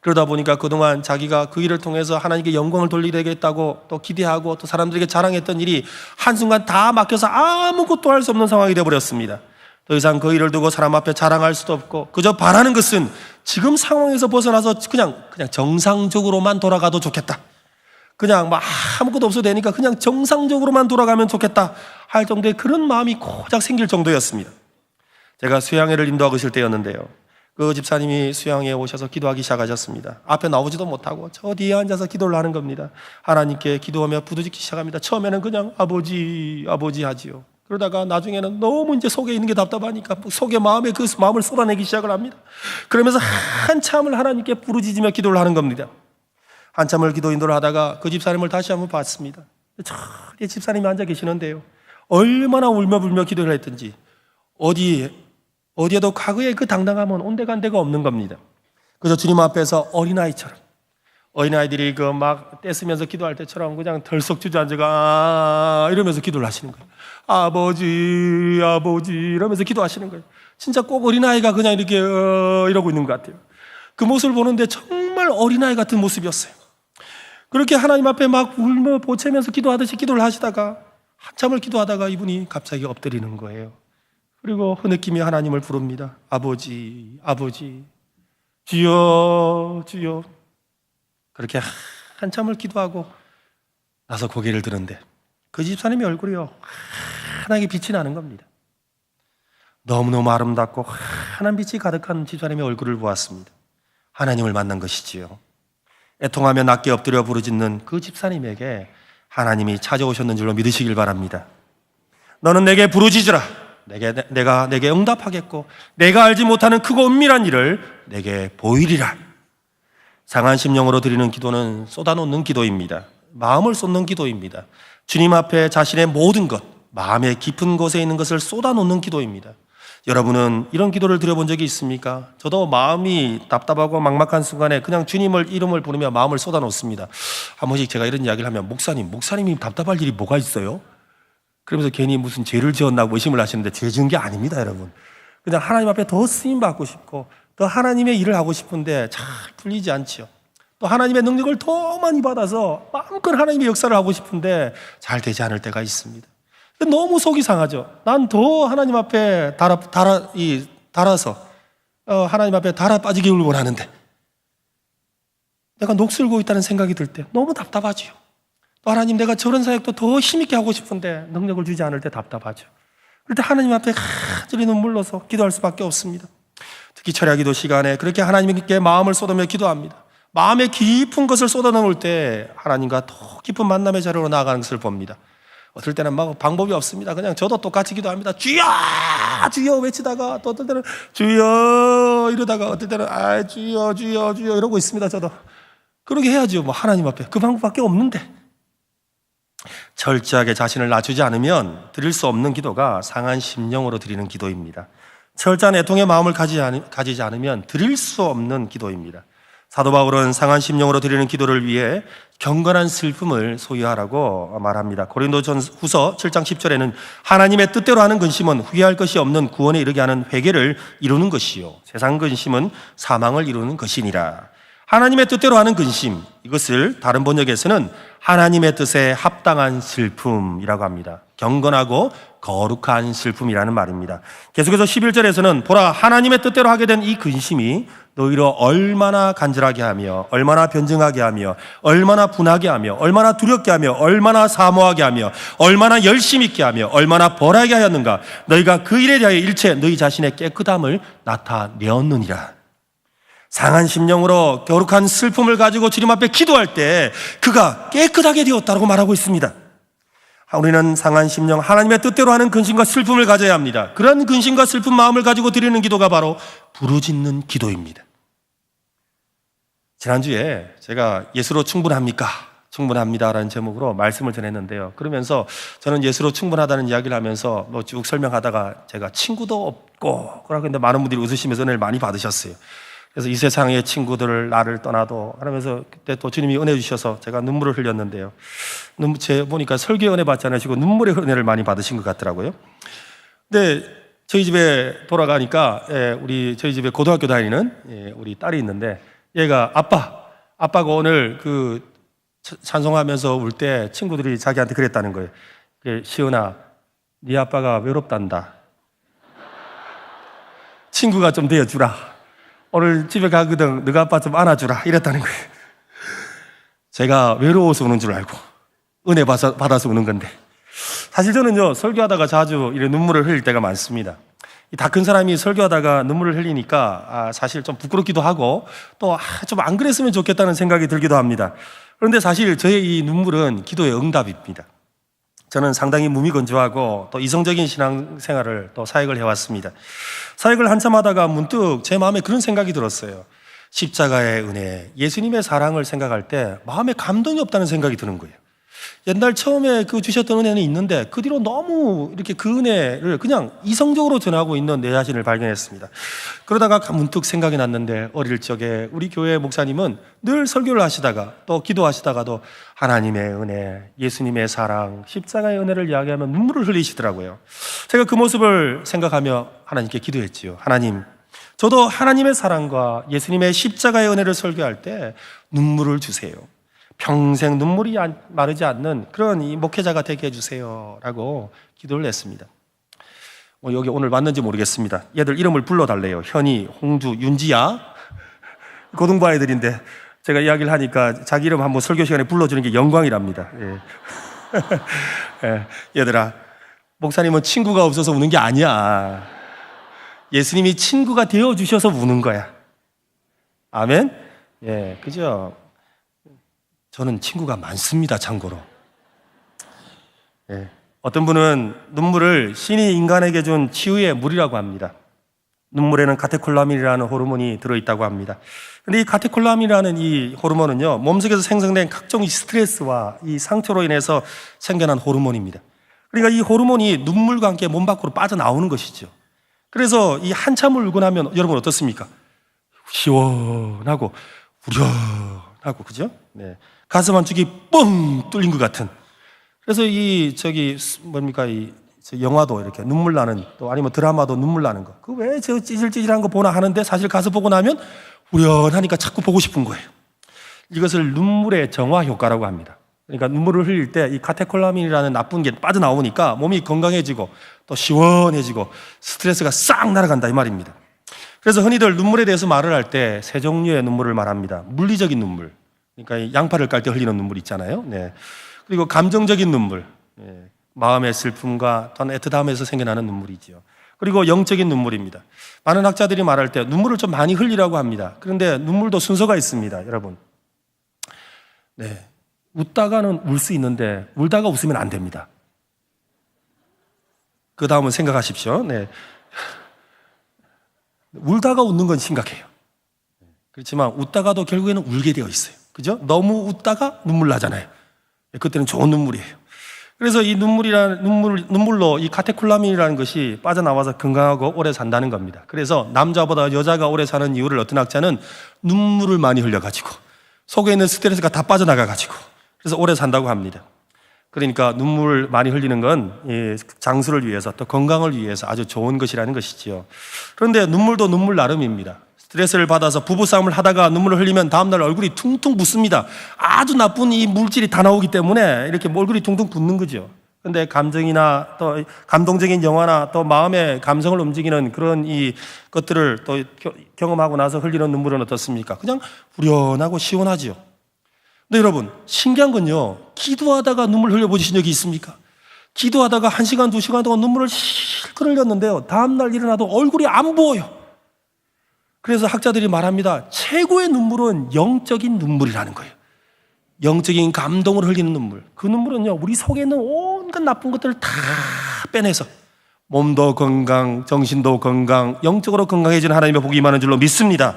그러다 보니까 그동안 자기가 그 일을 통해서 하나님께 영광을 돌리겠다고 또 기대하고 또 사람들에게 자랑했던 일이 한순간 다 막혀서 아무것도 할 수 없는 상황이 되어버렸습니다. 더 이상 그 일을 두고 사람 앞에 자랑할 수도 없고 그저 바라는 것은 지금 상황에서 벗어나서 그냥 정상적으로만 돌아가도 좋겠다. 그냥 아무것도 없어도 되니까 그냥 정상적으로만 돌아가면 좋겠다 할 정도의 그런 마음이 고작 생길 정도였습니다. 제가 수양회를 인도하고 있을 때였는데요. 그 집사님이 수양회에 오셔서 기도하기 시작하셨습니다. 앞에 나오지도 못하고 저 뒤에 앉아서 기도를 하는 겁니다. 하나님께 기도하며 부르짖기 시작합니다. 처음에는 그냥 아버지 하지요. 그러다가 나중에는 너무 이제 속에 있는 게 답답하니까 속에 마음에 그 마음을 쏟아내기 시작을 합니다. 그러면서 한참을 하나님께 부르짖으며 기도를 하는 겁니다. 한참을 기도 인도를 하다가 그 집사님을 다시 한번 봤습니다. 저기 집사님이 앉아 계시는데요. 얼마나 울며불며 기도를 했든지 어디에도 과거의 그 당당함은 온데간데가 없는 겁니다. 그래서 주님 앞에서 어린아이들이 그 막 떼쓰면서 기도할 때처럼 그냥 덜썩 주저앉아가 이러면서 기도를 하시는 거예요. 아버지 이러면서 기도하시는 거예요. 진짜 꼭 어린아이가 그냥 이렇게 이러고 있는 것 같아요. 그 모습을 보는데 정말 어린아이 같은 모습이었어요. 그렇게 하나님 앞에 막 울며 보채면서 기도하듯이 기도를 하시다가 한참을 기도하다가 이분이 갑자기 엎드리는 거예요. 그리고 흐느끼며 하나님을 부릅니다. 아버지 주여. 그렇게 한참을 기도하고 나서 고개를 드는데 그 집사님의 얼굴이요 환하게 빛이 나는 겁니다. 너무너무 아름답고 환한 빛이 가득한 집사님의 얼굴을 보았습니다. 하나님을 만난 것이지요. 애통하며 낮게 엎드려 부르짖는 그 집사님에게 하나님이 찾아오셨는 줄로 믿으시길 바랍니다. 너는 내게 부르짖으라. 내가 내게 응답하겠고 내가 알지 못하는 크고 은밀한 일을 내게 보이리라. 상한 심령으로 드리는 기도는 쏟아놓는 기도입니다. 마음을 쏟는 기도입니다. 주님 앞에 자신의 모든 것, 마음의 깊은 곳에 있는 것을 쏟아놓는 기도입니다. 여러분은 이런 기도를 드려본 적이 있습니까? 저도 마음이 답답하고 막막한 순간에 그냥 주님을 이름을 부르며 마음을 쏟아놓습니다. 한 번씩 제가 이런 이야기를 하면 목사님이 답답할 일이 뭐가 있어요? 그러면서 괜히 무슨 죄를 지었나 의심을 하시는데 죄 지은 게 아닙니다, 여러분. 그냥 하나님 앞에 더 쓰임 받고 싶고 더 하나님의 일을 하고 싶은데 잘 풀리지 않지요. 또 하나님의 능력을 더 많이 받아서 마음껏 하나님의 역사를 하고 싶은데 잘 되지 않을 때가 있습니다. 너무 속이 상하죠. 난 더 하나님 앞에 달아서 하나님 앞에 달아 빠지기를 원하는데 내가 녹슬고 있다는 생각이 들 때 너무 답답하지요. 또 하나님 내가 저런 사역도 더 힘있게 하고 싶은데 능력을 주지 않을 때 답답하죠. 그럴 때 하나님 앞에 간절히 눈물로서 기도할 수밖에 없습니다. 특히 철야기도 시간에 그렇게 하나님께 마음을 쏟으며 기도합니다. 마음의 깊은 것을 쏟아넣을 때 하나님과 더 깊은 만남의 자리로 나아가는 것을 봅니다. 어떨 때는 막 방법이 없습니다. 그냥 저도 똑같이 기도합니다. 주여 주여 외치다가 또 어떨 때는 주여 이러다가 어떨 때는 주여 주여 주여 이러고 있습니다. 저도 그러게 해야죠. 뭐 하나님 앞에 그 방법밖에 없는데. 철저하게 자신을 낮추지 않으면 드릴 수 없는 기도가 상한 심령으로 드리는 기도입니다. 철저한 애통의 마음을 가지지 않으면 드릴 수 없는 기도입니다. 사도 바울은 상한 심령으로 드리는 기도를 위해 경건한 슬픔을 소유하라고 말합니다. 고린도전후서 7장 10절에는 하나님의 뜻대로 하는 근심은 후회할 것이 없는 구원에 이르게 하는 회개를 이루는 것이요 세상 근심은 사망을 이루는 것이니라. 하나님의 뜻대로 하는 근심, 이것을 다른 번역에서는 하나님의 뜻에 합당한 슬픔이라고 합니다. 경건하고 거룩한 슬픔이라는 말입니다. 계속해서 11절에서는 보라 하나님의 뜻대로 하게 된 이 근심이 너희로 얼마나 간절하게 하며 얼마나 변증하게 하며 얼마나 분하게 하며 얼마나 두렵게 하며 얼마나 사모하게 하며 얼마나 열심 있게 하며 얼마나 벌하게 하였는가. 너희가 그 일에 대하여 일체 너희 자신의 깨끗함을 나타내었느니라. 상한 심령으로 거룩한 슬픔을 가지고 주님 앞에 기도할 때 그가 깨끗하게 되었다고 말하고 있습니다. 우리는 상한 심령, 하나님의 뜻대로 하는 근심과 슬픔을 가져야 합니다. 그런 근심과 슬픈 마음을 가지고 드리는 기도가 바로 부르짖는 기도입니다. 지난주에 제가 예수로 충분합니까? 충분합니다라는 제목으로 말씀을 전했는데요. 그러면서 저는 예수로 충분하다는 이야기를 하면서 쭉 설명하다가 제가 친구도 없고 그러고 있는데 많은 분들이 웃으시면서 은혜를 많이 받으셨어요. 그래서 이 세상의 친구들을 나를 떠나도 하면서 그때 또 주님이 은혜 주셔서 제가 눈물을 흘렸는데요. 보니까 설교에 은혜 받지 않으시고 눈물의 은혜를 많이 받으신 것 같더라고요. 근데 저희 집에 돌아가니까 저희 집에 고등학교 다니는 우리 딸이 있는데 얘가 아빠가 오늘 그 찬송하면서 울 때 친구들이 자기한테 그랬다는 거예요. 시은아, 네 아빠가 외롭단다. 친구가 좀 되어주라. 오늘 집에 가거든 너가 아빠 좀 안아주라 이랬다는 거예요. 제가 외로워서 우는 줄 알고 은혜 받아서 우는 건데 사실 저는요 설교하다가 자주 이런 눈물을 흘릴 때가 많습니다. 다 큰 사람이 설교하다가 눈물을 흘리니까 사실 좀 부끄럽기도 하고 또 좀 안 그랬으면 좋겠다는 생각이 들기도 합니다. 그런데 사실 저의 이 눈물은 기도의 응답입니다. 저는 상당히 무미건조하고 또 이성적인 신앙생활을 또 사역을 해왔습니다. 사역을 한참 하다가 문득 제 마음에 그런 생각이 들었어요. 십자가의 은혜, 예수님의 사랑을 생각할 때 마음에 감동이 없다는 생각이 드는 거예요. 옛날 처음에 그 주셨던 은혜는 있는데 그 뒤로 너무 이렇게 그 은혜를 그냥 이성적으로 전하고 있는 내 자신을 발견했습니다. 그러다가 문득 생각이 났는데 어릴 적에 우리 교회 목사님은 늘 설교를 하시다가 또 기도하시다가도 하나님의 은혜, 예수님의 사랑, 십자가의 은혜를 이야기하면 눈물을 흘리시더라고요. 제가 그 모습을 생각하며 하나님께 기도했지요. 하나님, 저도 하나님의 사랑과 예수님의 십자가의 은혜를 설교할 때 눈물을 주세요. 평생 눈물이 마르지 않는 그런 이 목회자가 되게 해주세요 라고 기도를 했습니다. 여기 오늘 왔는지 모르겠습니다. 얘들 이름을 불러달래요. 현희, 홍주, 윤지야 고등부 아이들인데 제가 이야기를 하니까 자기 이름 한번 설교 시간에 불러주는 게 영광이랍니다. 얘들아, 목사님은 친구가 없어서 우는 게 아니야. 예수님이 친구가 되어주셔서 우는 거야. 아멘? 그죠? 저는 친구가 많습니다, 참고로. 어떤 분은 눈물을 신이 인간에게 준 치유의 물이라고 합니다. 눈물에는 카테콜라민이라는 호르몬이 들어있다고 합니다. 근데 이 카테콜라민이라는 이 호르몬은요, 몸속에서 생성된 각종 스트레스와 이 상처로 인해서 생겨난 호르몬입니다. 그러니까 이 호르몬이 눈물과 함께 몸 밖으로 빠져나오는 것이죠. 그래서 이 한참을 울고 나면 여러분 어떻습니까? 시원하고 우려하고, 그죠? 가슴 한쪽이 뻥 뚫린 것 같은. 그래서 이 영화도 이렇게 눈물 나는, 또 아니면 드라마도 눈물 나는 거. 그 왜 저 찌질찌질한 거 보나 하는데 사실 가서 보고 나면 후련하니까 자꾸 보고 싶은 거예요. 이것을 눈물의 정화 효과라고 합니다. 그러니까 눈물을 흘릴 때 이 카테콜라민이라는 나쁜 게 빠져나오니까 몸이 건강해지고 또 시원해지고 스트레스가 싹 날아간다 이 말입니다. 그래서 흔히들 눈물에 대해서 말을 할 때 세 종류의 눈물을 말합니다. 물리적인 눈물. 그러니까 양파를 깔 때 흘리는 눈물 있잖아요. 그리고 감정적인 눈물, 마음의 슬픔과 또는 애틋함에서 생겨나는 눈물이지요. 그리고 영적인 눈물입니다. 많은 학자들이 말할 때 눈물을 좀 많이 흘리라고 합니다. 그런데 눈물도 순서가 있습니다, 여러분. 네, 웃다가는 울 수 있는데 울다가 웃으면 안 됩니다. 그 다음은 생각하십시오. 네. 울다가 웃는 건 심각해요. 그렇지만 웃다가도 결국에는 울게 되어 있어요. 그죠? 너무 웃다가 눈물 나잖아요. 그때는 좋은 눈물이에요. 그래서 이 눈물로 이 카테콜라민이라는 것이 빠져나와서 건강하고 오래 산다는 겁니다. 그래서 남자보다 여자가 오래 사는 이유를 어떤 학자는 눈물을 많이 흘려가지고 속에 있는 스트레스가 다 빠져나가가지고 그래서 오래 산다고 합니다. 그러니까 눈물을 많이 흘리는 건 장수를 위해서 또 건강을 위해서 아주 좋은 것이라는 것이지요. 그런데 눈물도 눈물 나름입니다. 스트레스를 받아서 부부싸움을 하다가 눈물을 흘리면 다음날 얼굴이 퉁퉁 붓습니다. 아주 나쁜 이 물질이 다 나오기 때문에 이렇게 얼굴이 퉁퉁 붓는 거죠. 그런데 감정이나 또 감동적인 영화나 또 마음의 감성을 움직이는 그런 이 것들을 또 경험하고 나서 흘리는 눈물은 어떻습니까? 그냥 후련하고 시원하지요. 근데 여러분, 신기한 건요, 기도하다가 눈물 흘려보신 적이 있습니까? 기도하다가 1시간, 2시간 동안 눈물을 실컷 흘렸는데요, 다음날 일어나도 얼굴이 안 부어요. 그래서 학자들이 말합니다. 최고의 눈물은 영적인 눈물이라는 거예요. 영적인 감동을 흘리는 눈물. 그 눈물은요, 우리 속에 있는 온갖 나쁜 것들을 다 빼내서 몸도 건강, 정신도 건강, 영적으로 건강해지는 하나님의 복이 임하는 줄로 믿습니다.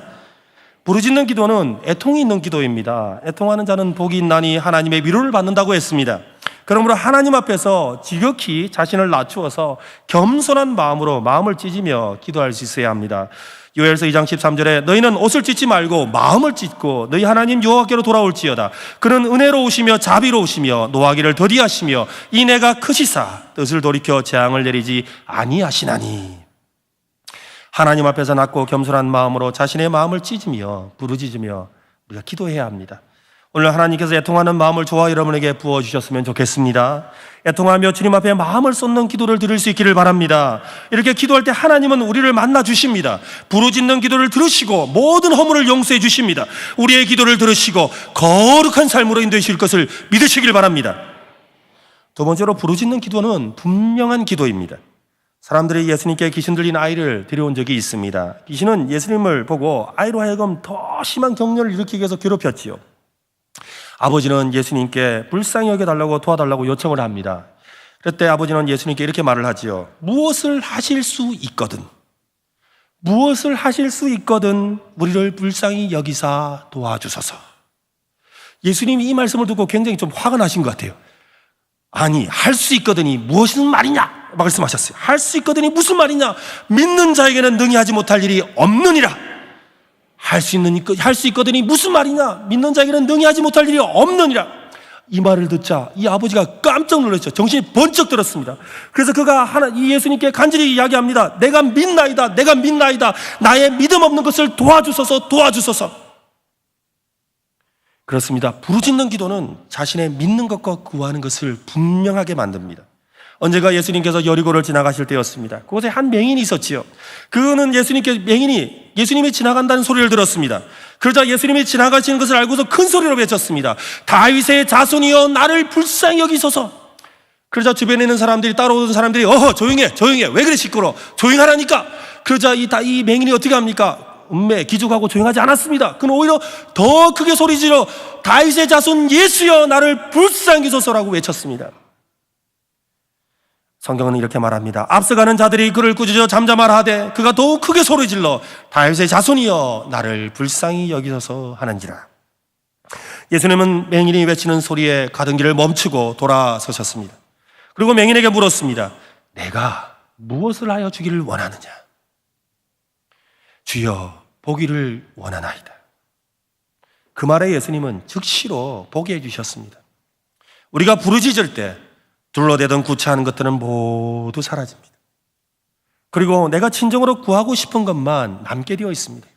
부르짖는 기도는 애통이 있는 기도입니다. 애통하는 자는 복이 있나니 하나님의 위로를 받는다고 했습니다. 그러므로 하나님 앞에서 지극히 자신을 낮추어서 겸손한 마음으로 마음을 찢으며 기도할 수 있어야 합니다. 요엘서 2장 13절에 너희는 옷을 찢지 말고 마음을 찢고 너희 하나님 여호와께로 돌아올지어다. 그는 은혜로우시며 자비로우시며 노하기를 더디하시며 인애가 크시사 뜻을 돌이켜 재앙을 내리지 아니하시나니. 하나님 앞에서 낮고 겸손한 마음으로 자신의 마음을 찢으며 부르짖으며 우리가 기도해야 합니다. 오늘 하나님께서 애통하는 마음을 저와 여러분에게 부어주셨으면 좋겠습니다. 애통하며 주님 앞에 마음을 쏟는 기도를 드릴 수 있기를 바랍니다. 이렇게 기도할 때 하나님은 우리를 만나 주십니다. 부르짖는 기도를 들으시고 모든 허물을 용서해 주십니다. 우리의 기도를 들으시고 거룩한 삶으로 인도하실 것을 믿으시길 바랍니다. 두 번째로 부르짖는 기도는 분명한 기도입니다. 사람들이 예수님께 귀신 들린 아이를 데려온 적이 있습니다. 귀신은 예수님을 보고 아이로 하여금 더 심한 격려를 일으키기 위해서 괴롭혔지요. 아버지는 예수님께 불쌍히 여겨달라고 도와달라고 요청을 합니다. 그럴 때 아버지는 예수님께 이렇게 말을 하지요. 무엇을 하실 수 있거든 우리를 불쌍히 여기사 도와주소서. 예수님이 이 말씀을 듣고 굉장히 좀 화가 나신 것 같아요. 아니, 할 수 있거든이 무엇인 말이냐 말씀하셨어요. 할 수 있거든이 무슨 말이냐? 믿는 자에게는 능히 하지 못할 일이 없느니라. 할 수 있거든이 무슨 말이냐? 믿는 자에게는 능히 하지 못할 일이 없느니라. 이 말을 듣자 이 아버지가 깜짝 놀랐죠. 정신이 번쩍 들었습니다. 그래서 그가 이 예수님께 간절히 이야기합니다. 내가 믿나이다. 나의 믿음 없는 것을 도와주소서. 그렇습니다. 부르짖는 기도는 자신의 믿는 것과 구하는 것을 분명하게 만듭니다. 언젠가 예수님께서 여리고를 지나가실 때였습니다. 그곳에 한 맹인이 있었지요. 그는 예수님이 지나간다는 소리를 들었습니다. 그러자 예수님이 지나가시는 것을 알고서 큰 소리로 외쳤습니다. 다윗의 자손이여 나를 불쌍히 여기소서. 그러자 주변에 있는 사람들이 따라오던 사람들이 조용해 왜 그래 시끄러워 조용하라니까. 그러자 이 맹인이 어떻게 합니까? 기죽하고 조용하지 않았습니다. 그는 오히려 더 크게 소리지러 다윗의 자손 예수여 나를 불쌍히 여기소서라고 외쳤습니다. 성경은 이렇게 말합니다. 앞서가는 자들이 그를 꾸짖어 잠잠하라 하되 그가 더욱 크게 소리질러 다윗의 자손이여 나를 불쌍히 여기소서 하는지라. 예수님은 맹인이 외치는 소리에 가던 길을 멈추고 돌아서셨습니다. 그리고 맹인에게 물었습니다. 내가 무엇을 하여 주기를 원하느냐? 주여 보기를 원하나이다. 그 말에 예수님은 즉시로 보게 해주셨습니다. 우리가 부르짖을 때 둘러대던 구차한 것들은 모두 사라집니다. 그리고 내가 진정으로 구하고 싶은 것만 남게 되어 있습니다.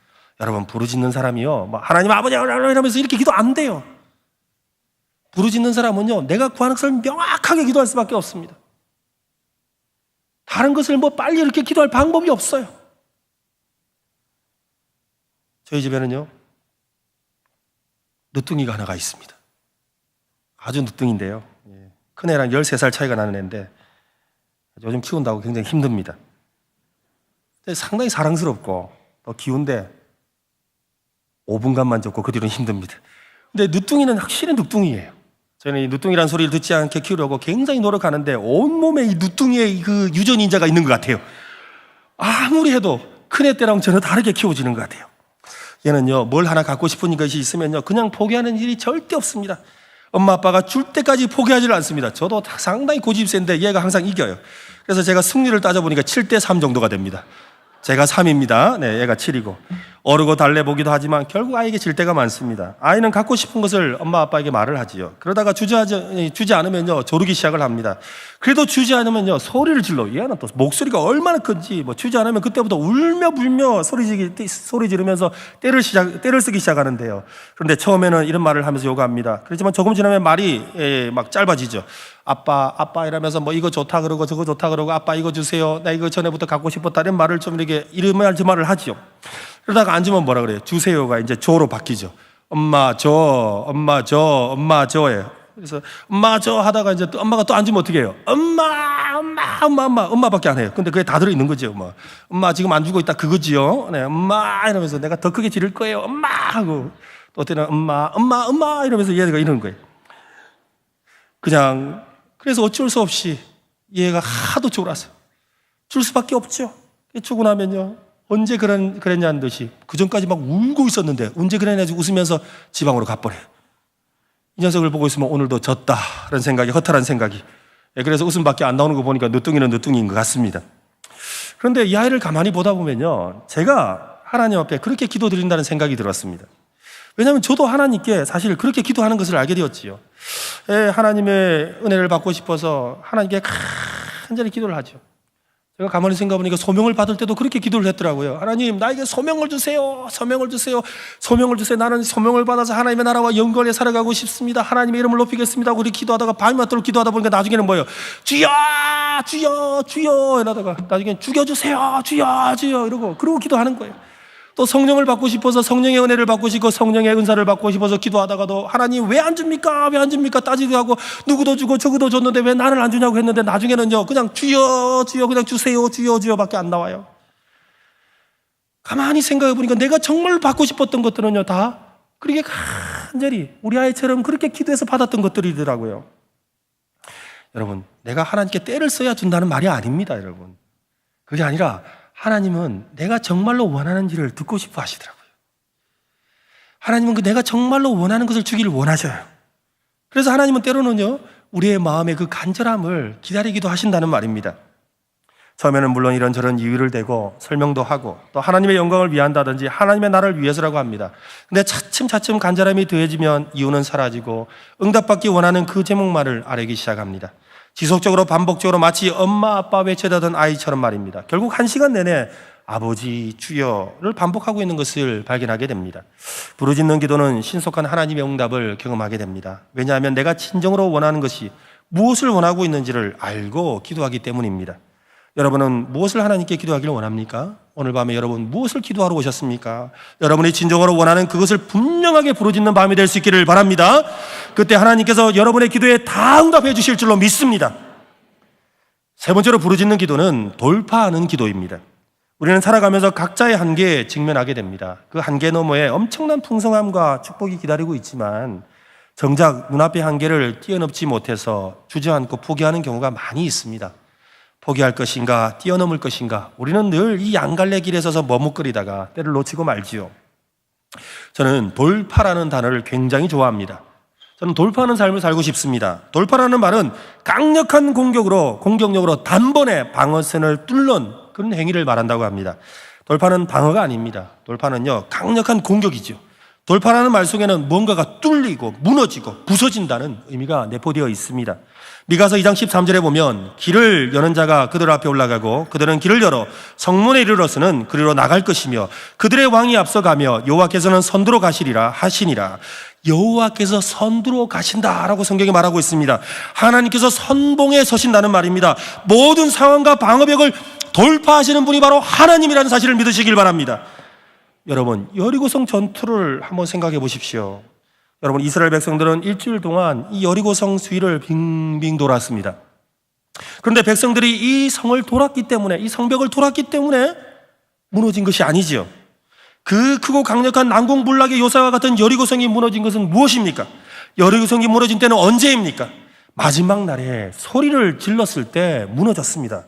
여러분, 부르짖는 사람이요, 하나님 아버지 이러면서 이렇게 기도 안 돼요. 부르짖는 사람은요, 내가 구하는 것을 명확하게 기도할 수밖에 없습니다. 다른 것을 빨리 이렇게 기도할 방법이 없어요. 저희 집에는요, 늦둥이가 하나가 있습니다. 아주 늦둥인데요. 큰애랑 13살 차이가 나는 애인데 요즘 키운다고 굉장히 힘듭니다. 근데 상당히 사랑스럽고 또 귀운데 5분간만 줬고 그 뒤로는 힘듭니다. 근데 늦둥이는 확실히 늦둥이에요. 저는 이 늦둥이라는 소리를 듣지 않게 키우려고 굉장히 노력하는데 온몸에 이 늦둥이의 그 유전인자가 있는 것 같아요. 아무리 해도 큰애 때랑 전혀 다르게 키워지는 것 같아요. 얘는요, 뭘 하나 갖고 싶은 것이 있으면요, 그냥 포기하는 일이 절대 없습니다. 엄마 아빠가 줄 때까지 포기하지를 않습니다. 저도 상당히 고집센데 얘가 항상 이겨요. 그래서 제가 승률을 따져보니까 7대3 정도가 됩니다. 제가 3입니다. 네, 얘가 7이고. 어르고 달래보기도 하지만 결국 아이에게 질 때가 많습니다. 아이는 갖고 싶은 것을 엄마 아빠에게 말을 하지요. 그러다가 주지 않으면요, 조르기 시작을 합니다. 그래도 주지 않으면요, 소리를 질러. 얘는 또 목소리가 얼마나 큰지, 주지 않으면 그때부터 울며 불며 소리 지르면서 때를 쓰기 시작하는데요. 그런데 처음에는 이런 말을 하면서 요구합니다. 그렇지만 조금 지나면 말이 막 짧아지죠. 아빠 이러면서 이거 좋다 그러고 저거 좋다 그러고 아빠 이거 주세요. 나 이거 전에부터 갖고 싶었다. 이런 말을 좀 이렇게 이런 말을 하지요. 그러다가 앉으면 뭐라 그래요? 주세요가 이제 조로 바뀌죠. 엄마 줘, 엄마 줘, 엄마 줘예요. 그래서 엄마 줘 하다가 이제 또 엄마가 또 앉으면 어떻게 해요? 엄마밖에 안 해요. 근데 그게 다 들어있는 거죠. 엄마 지금 안 주고 있다 그거지요. 네, 엄마 이러면서 내가 더 크게 지를 거예요. 엄마 하고 또 때는 엄마 이러면서 얘가 이러는 거예요. 그냥 그래서 어쩔 수 없이 얘가 하도 졸아서 줄 수밖에 없죠. 주고 나면요, 언제 그랬냐는 듯이 그전까지 막 울고 있었는데 언제 그랬냐지 웃으면서 지방으로 가버려요. 이 녀석을 보고 있으면 오늘도 졌다라는 생각이, 허탈한 생각이. 그래서 웃음밖에 안 나오는 거 보니까 늦둥이는 늦둥이인 것 같습니다. 그런데 이 아이를 가만히 보다 보면요, 제가 하나님 앞에 그렇게 기도드린다는 생각이 들었습니다. 왜냐하면 저도 하나님께 사실 그렇게 기도하는 것을 알게 되었지요. 하나님의 은혜를 받고 싶어서 하나님께 간절히 기도를 하죠. 제가 가만히 생각해보니까 소명을 받을 때도 그렇게 기도를 했더라고요. 하나님, 나에게 소명을 주세요. 소명을 주세요. 나는 소명을 받아서 하나님의 나라와 영광에 살아가고 싶습니다. 하나님의 이름을 높이겠습니다 하고 그렇게 기도하다가 밤이 맞도록 기도하다 보니까 나중에는 뭐예요? 주여 이러다가 나중에는 죽여주세요. 주여 이러고 그러고 기도하는 거예요. 또 성령을 받고 싶어서 성령의 은혜를 받고 싶고 성령의 은사를 받고 싶어서 기도하다가도 하나님 왜 안 줍니까 따지기도 하고 누구도 주고 저구도 줬는데 왜 나를 안 주냐고 했는데 나중에는요, 그냥 주여 그냥 주세요 주여밖에 안 나와요. 가만히 생각해 보니까 내가 정말 받고 싶었던 것들은요, 다 그렇게 간절히 우리 아이처럼 그렇게 기도해서 받았던 것들이더라고요. 여러분, 내가 하나님께 때를 써야 준다는 말이 아닙니다. 여러분, 그게 아니라 하나님은 내가 정말로 원하는지를 듣고 싶어 하시더라고요. 하나님은 내가 정말로 원하는 것을 주기를 원하셔요. 그래서 하나님은 때로는요, 우리의 마음의 그 간절함을 기다리기도 하신다는 말입니다. 처음에는 물론 이런저런 이유를 대고 설명도 하고 또 하나님의 영광을 위한다든지 하나님의 나라를 위해서라고 합니다. 근데 차츰 간절함이 더해지면 이유는 사라지고 응답받기 원하는 그 제목만을 아뢰기 시작합니다. 지속적으로 반복적으로 마치 엄마 아빠 외쳐대던 아이처럼 말입니다. 결국 1시간 내내 아버지 주여를 반복하고 있는 것을 발견하게 됩니다. 부르짖는 기도는 신속한 하나님의 응답을 경험하게 됩니다. 왜냐하면 내가 진정으로 원하는 것이 무엇을 원하고 있는지를 알고 기도하기 때문입니다. 여러분은 무엇을 하나님께 기도하기를 원합니까? 오늘 밤에 여러분 무엇을 기도하러 오셨습니까? 여러분이 진정으로 원하는 그것을 분명하게 부르짖는 밤이 될 수 있기를 바랍니다. 그때 하나님께서 여러분의 기도에 다 응답해 주실 줄로 믿습니다. 세 번째로 부르짖는 기도는 돌파하는 기도입니다. 우리는 살아가면서 각자의 한계에 직면하게 됩니다. 그 한계 너머에 엄청난 풍성함과 축복이 기다리고 있지만 정작 눈앞의 한계를 뛰어넘지 못해서 주저앉고 포기하는 경우가 많이 있습니다. 포기할 것인가 뛰어넘을 것인가, 우리는 늘 이 양갈래 길에 서서 머뭇거리다가 때를 놓치고 말지요. 저는 돌파라는 단어를 굉장히 좋아합니다. 저는 돌파하는 삶을 살고 싶습니다. 돌파라는 말은 강력한 공격력으로 단번에 방어선을 뚫는 그런 행위를 말한다고 합니다. 돌파는 방어가 아닙니다. 돌파는요, 강력한 공격이죠. 돌파라는 말 속에는 뭔가가 뚫리고 무너지고 부서진다는 의미가 내포되어 있습니다. 미가서 2장 13절에 보면 길을 여는 자가 그들 앞에 올라가고 그들은 길을 열어 성문에 이르러서는 그리로 나갈 것이며 그들의 왕이 앞서가며 여호와께서는 선두로 가시리라 하시니라. 여호와께서 선두로 가신다라고 성경이 말하고 있습니다. 하나님께서 선봉에 서신다는 말입니다. 모든 상황과 방어벽을 돌파하시는 분이 바로 하나님이라는 사실을 믿으시길 바랍니다. 여러분, 여리고성 전투를 한번 생각해 보십시오. 여러분, 이스라엘 백성들은 일주일 동안 이 여리고성 주위를 빙빙 돌았습니다. 그런데 백성들이 이 성을 돌았기 때문에, 이 성벽을 돌았기 때문에 무너진 것이 아니지요. 그 크고 강력한 난공불락의 요새와 같은 여리고성이 무너진 것은 무엇입니까? 여리고성이 무너진 때는 언제입니까? 마지막 날에 소리를 질렀을 때 무너졌습니다.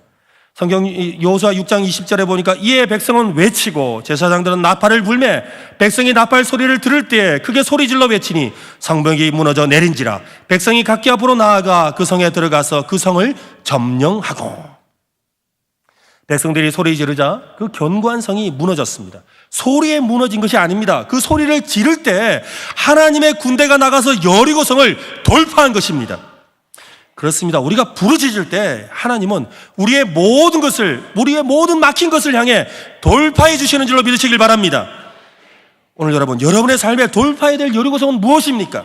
성경 여호수아 6장 20절에 보니까 이에 백성은 외치고 제사장들은 나팔을 불매 백성이 나팔 소리를 들을 때에 크게 소리질러 외치니 성벽이 무너져 내린지라. 백성이 각기 앞으로 나아가 그 성에 들어가서 그 성을 점령하고. 백성들이 소리 지르자 그 견고한 성이 무너졌습니다. 소리에 무너진 것이 아닙니다. 그 소리를 지를 때 하나님의 군대가 나가서 여리고성을 돌파한 것입니다. 그렇습니다. 우리가 부르짖을 때 하나님은 우리의 모든 막힌 것을 향해 돌파해 주시는 줄로 믿으시길 바랍니다. 오늘 여러분, 여러분의 삶에 돌파해야 될 여리고성은 무엇입니까?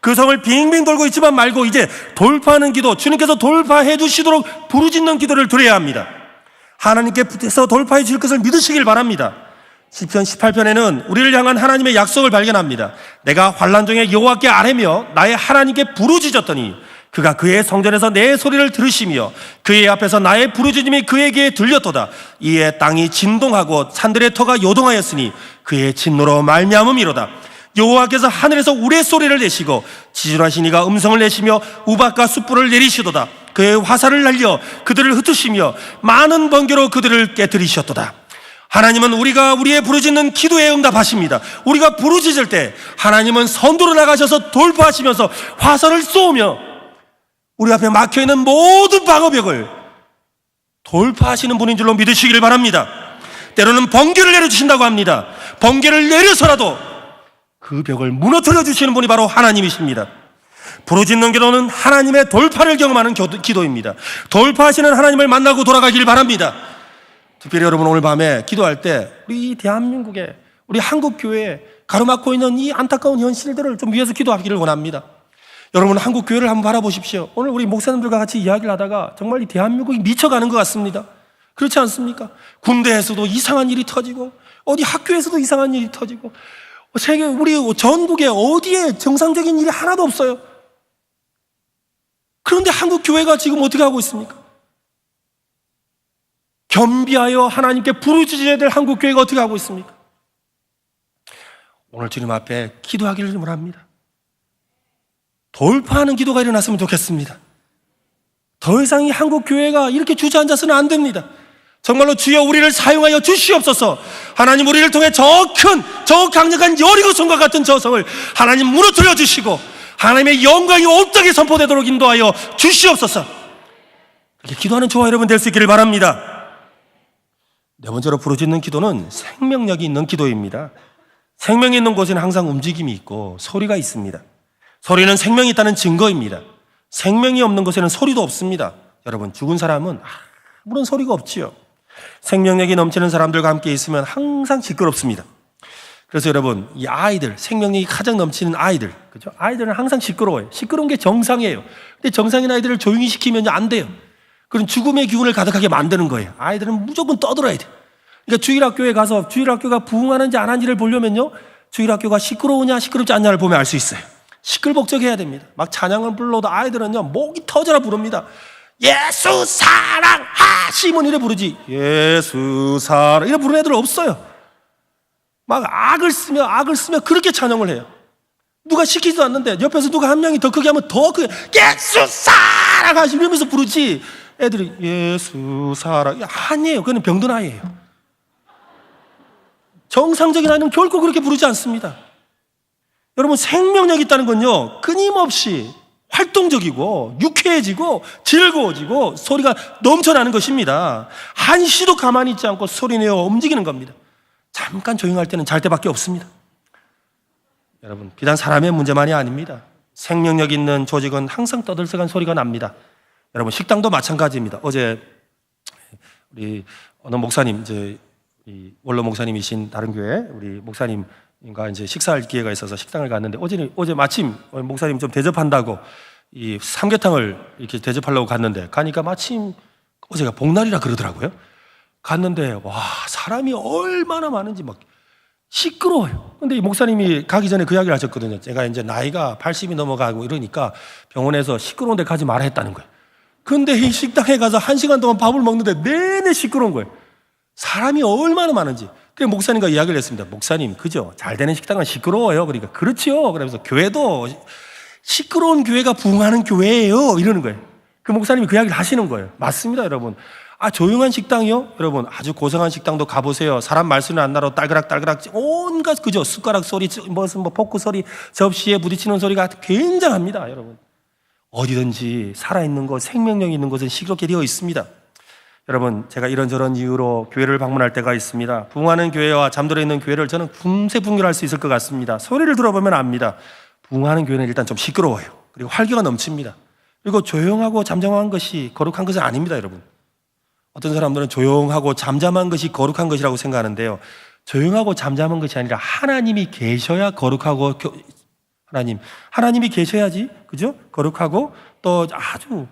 그 성을 빙빙 돌고 있지만 말고 이제 돌파하는 기도, 주님께서 돌파해 주시도록 부르짖는 기도를 드려야 합니다. 하나님께서 돌파해 주실 것을 믿으시길 바랍니다. 시편 18편에는 우리를 향한 하나님의 약속을 발견합니다. 내가 환난 중에 여호와께 아뢰며 나의 하나님께 부르짖었더니 그가 그의 성전에서 내 소리를 들으시며 그의 앞에서 나의 부르짖음이 그에게 들렸도다. 이에 땅이 진동하고 산들의 터가 요동하였으니 그의 진노로 말미암음이로다. 여호와께서 하늘에서 우레소리를 내시고 지존하신 이가 음성을 내시며 우박과 숯불을 내리시도다. 그의 화살을 날려 그들을 흩으시며 많은 번개로 그들을 깨뜨리셨도다. 하나님은 우리의 부르짖는 기도에 응답하십니다. 우리가 부르짖을 때 하나님은 선두로 나가셔서 돌파하시면서 화살을 쏘며 우리 앞에 막혀있는 모든 방어벽을 돌파하시는 분인 줄로 믿으시기를 바랍니다. 때로는 번개를 내려주신다고 합니다. 번개를 내려서라도 그 벽을 무너뜨려 주시는 분이 바로 하나님이십니다. 부르짖는 기도는 하나님의 돌파를 경험하는 기도입니다. 돌파하시는 하나님을 만나고 돌아가길 바랍니다. 특별히 여러분, 오늘 밤에 기도할 때 우리 대한민국에, 우리 한국교회에 가로막고 있는 이 안타까운 현실들을 좀 위해서 기도하기를 원합니다. 여러분, 한국교회를 한번 바라보십시오. 오늘 우리 목사님들과 같이 이야기를 하다가 정말 이 대한민국이 미쳐가는 것 같습니다. 그렇지 않습니까? 군대에서도 이상한 일이 터지고 어디 학교에서도 이상한 일이 터지고 세계, 우리 전국에 어디에 정상적인 일이 하나도 없어요. 그런데 한국교회가 지금 어떻게 하고 있습니까? 겸비하여 하나님께 부르짖어야 될 한국교회가 어떻게 하고 있습니까? 오늘 주님 앞에 기도하기를 원합니다. 돌파하는 기도가 일어났으면 좋겠습니다. 더 이상 이 한국교회가 이렇게 주저앉아서는 안 됩니다. 정말로 주여 우리를 사용하여 주시옵소서. 하나님, 우리를 통해 저 강력한 여리고성과 같은 저 성을 하나님 무너뜨려 주시고 하나님의 영광이 온 땅에 선포되도록 인도하여 주시옵소서. 그렇게 기도하는 저와 여러분 될 수 있기를 바랍니다. 네 번째로 부르짖는 기도는 생명력이 있는 기도입니다. 생명이 있는 곳에는 항상 움직임이 있고 소리가 있습니다. 소리는 생명이 있다는 증거입니다. 생명이 없는 곳에는 소리도 없습니다. 여러분, 죽은 사람은 아무런 소리가 없지요. 생명력이 넘치는 사람들과 함께 있으면 항상 시끄럽습니다. 그래서 여러분, 이 아이들, 생명력이 가장 넘치는 아이들, 그죠? 아이들은 항상 시끄러워요. 시끄러운 게 정상이에요. 근데 정상인 아이들을 조용히 시키면 안 돼요. 그런 죽음의 기운을 가득하게 만드는 거예요. 아이들은 무조건 떠들어야 돼요. 그러니까 주일학교에 가서 주일학교가 부흥하는지 안 하는지를 보려면요, 주일학교가 시끄러우냐 시끄럽지 않냐를 보면 알 수 있어요. 시끌벅적해야 됩니다. 막 찬양을 불러도 아이들은요 목이 터져라 부릅니다. 예수 사랑하시면 이래 부르지, 예수 사랑 이래 부르는 애들 없어요. 막 악을 쓰며 그렇게 찬양을 해요. 누가 시키지도 않는데 옆에서 누가 한 명이 더 크게 하면 더 크게 예수 사랑하시 이러면서 부르지, 애들이 예수 사랑 아니에요. 그거는 병든 아이예요. 정상적인 아이는 결코 그렇게 부르지 않습니다. 여러분, 생명력이 있다는 건요, 끊임없이 활동적이고 유쾌해지고 즐거워지고 소리가 넘쳐나는 것입니다. 한시도 가만히 있지 않고 소리내어 움직이는 겁니다. 잠깐 조용할 때는 잘 때밖에 없습니다. 여러분, 비단 사람의 문제만이 아닙니다. 생명력 있는 조직은 항상 떠들썩한 소리가 납니다. 여러분, 식당도 마찬가지입니다. 어제 우리 어느 목사님, 이제 원로 목사님이신 다른 교회 우리 목사님과 이제 식사할 기회가 있어서 식당을 갔는데 어제 마침 목사님 좀 대접한다고 이 삼계탕을 이렇게 대접하려고 갔는데 가니까 마침 어제가 복날이라 그러더라고요. 갔는데 와, 사람이 얼마나 많은지 막 시끄러워요. 근데 이 목사님이 가기 전에 그 이야기를 하셨거든요. 제가 이제 나이가 80이 넘어가고 이러니까 병원에서 시끄러운 데 가지 말아 했다는 거예요. 근데 이 식당에 가서 1시간 동안 밥을 먹는데 내내 시끄러운 거예요. 사람이 얼마나 많은지. 그래서 목사님과 이야기를 했습니다. 목사님, 그죠? 잘 되는 식당은 시끄러워요. 그러니까 그렇지요. 그러면서 교회도 시끄러운 교회가 부흥하는 교회예요. 이러는 거예요. 그 목사님이 그 이야기를 하시는 거예요. 맞습니다, 여러분. 조용한 식당이요? 여러분, 아주 고상한 식당도 가보세요. 사람 말소리 안 나러 딸그락딸그락 온갖, 그죠? 숟가락 소리, 무슨 포크 소리, 접시에 부딪히는 소리가 굉장합니다, 여러분. 어디든지 살아있는 것, 생명력이 있는 것은 시끄럽게 되어 있습니다. 여러분, 제가 이런저런 이유로 교회를 방문할 때가 있습니다. 부흥하는 교회와 잠들어 있는 교회를 저는 분별할 수 있을 것 같습니다. 소리를 들어보면 압니다. 부흥하는 교회는 일단 좀 시끄러워요. 그리고 활기가 넘칩니다. 그리고 조용하고 잠잠한 것이 거룩한 것은 아닙니다, 여러분. 어떤 사람들은 조용하고 잠잠한 것이 거룩한 것이라고 생각하는데요. 조용하고 잠잠한 것이 아니라 하나님이 계셔야 거룩하고, 하나님이 계셔야지, 그죠? 거룩하고 또 아주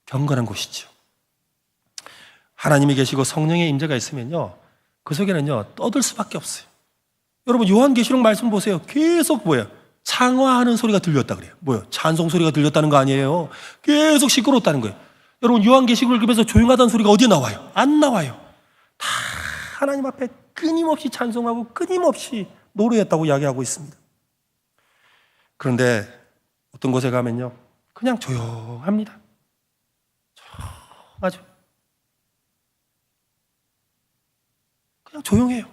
경건한 곳이죠. 하나님이 계시고 성령의 임재가 있으면요, 그 속에는요 떠들 수밖에 없어요. 여러분, 요한계시록 말씀 보세요. 계속 뭐예요? 창화하는 소리가 들렸다 그래요. 뭐요? 찬송 소리가 들렸다는 거 아니에요. 계속 시끄러웠다는 거예요. 여러분, 요한계시록을 읽으면서 조용하다는 소리가 어디에 나와요? 안 나와요. 다 하나님 앞에 끊임없이 찬송하고 끊임없이 노래했다고 이야기하고 있습니다. 그런데 어떤 곳에 가면요 그냥 조용합니다. 조용하죠. 그냥 조용해요.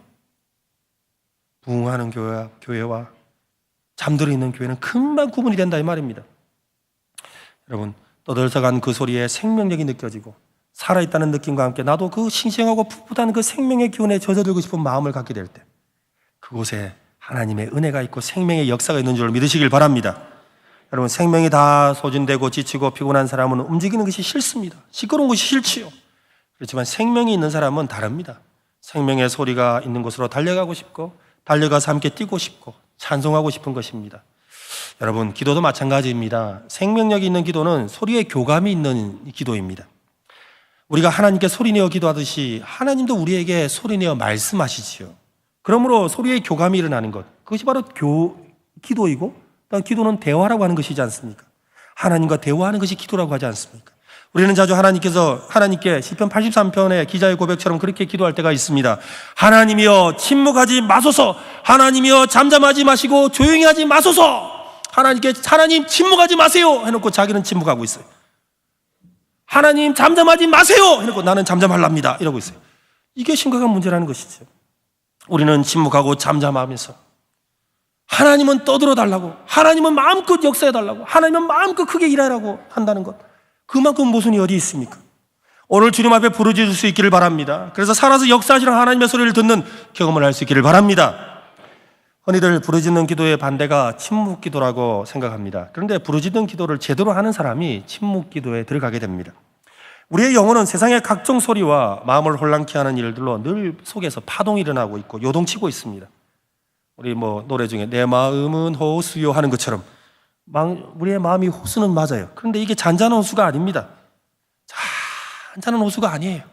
부흥하는 교회와 잠들어 있는 교회는 금방 구분이 된다 이 말입니다. 여러분, 떠들썩한 그 소리에 생명력이 느껴지고 살아있다는 느낌과 함께 나도 그 싱싱하고 풋풋한 그 생명의 기운에 젖어들고 싶은 마음을 갖게 될 때 그곳에 하나님의 은혜가 있고 생명의 역사가 있는 줄 믿으시길 바랍니다. 여러분, 생명이 다 소진되고 지치고 피곤한 사람은 움직이는 것이 싫습니다. 시끄러운 것이 싫지요. 그렇지만 생명이 있는 사람은 다릅니다. 생명의 소리가 있는 곳으로 달려가고 싶고 달려가서 함께 뛰고 싶고 찬송하고 싶은 것입니다. 여러분, 기도도 마찬가지입니다. 생명력이 있는 기도는 소리에 교감이 있는 기도입니다. 우리가 하나님께 소리내어 기도하듯이 하나님도 우리에게 소리내어 말씀하시지요. 그러므로 소리에 교감이 일어나는 것, 그것이 바로 기도이고, 기도는 대화라고 하는 것이지 않습니까? 하나님과 대화하는 것이 기도라고 하지 않습니까? 우리는 자주 하나님께 시편 83편의 기자의 고백처럼 그렇게 기도할 때가 있습니다. 하나님이여 침묵하지 마소서. 하나님이여 잠잠하지 마시고 조용히 하지 마소서. 하나님 침묵하지 마세요 해놓고 자기는 침묵하고 있어요. 하나님 잠잠하지 마세요 해놓고 나는 잠잠하랍니다 이러고 있어요. 이게 심각한 문제라는 것이죠. 우리는 침묵하고 잠잠하면서 하나님은 떠들어 달라고, 하나님은 마음껏 역사해 달라고, 하나님은 마음껏 크게 일하라고 한다는 것, 그만큼 모순이 어디 있습니까? 오늘 주님 앞에 부르짖을 수 있기를 바랍니다. 그래서 살아서 역사하시는 하나님의 소리를 듣는 경험을 할 수 있기를 바랍니다. 흔히들 부르짖는 기도의 반대가 침묵 기도라고 생각합니다. 그런데 부르짖는 기도를 제대로 하는 사람이 침묵 기도에 들어가게 됩니다. 우리의 영혼은 세상의 각종 소리와 마음을 혼란케 하는 일들로 늘 속에서 파동이 일어나고 있고 요동치고 있습니다. 우리 노래 중에 내 마음은 호수요 하는 것처럼 우리의 마음이 호수는 맞아요. 그런데 이게 잔잔한 호수가 아닙니다. 잔잔한 호수가 아니에요.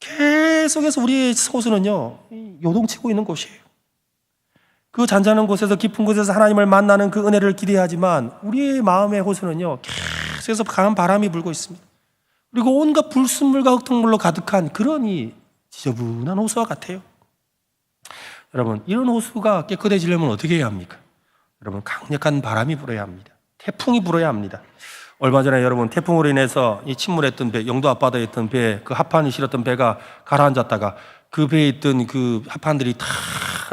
계속해서 우리의 호수는요 요동치고 있는 곳이에요. 그 잔잔한 곳에서 깊은 곳에서 하나님을 만나는 그 은혜를 기대하지만 우리의 마음의 호수는요 계속해서 강한 바람이 불고 있습니다. 그리고 온갖 불순물과 흙탕물로 가득한 그런 이 지저분한 호수와 같아요. 여러분, 이런 호수가 깨끗해지려면 어떻게 해야 합니까? 여러분, 강력한 바람이 불어야 합니다. 태풍이 불어야 합니다. 얼마 전에 여러분 태풍으로 인해서 이 침몰했던 배, 영도 앞바다에 있던 배, 그 하판이 실었던 배가 가라앉았다가 그 배에 있던 그 하판들이 다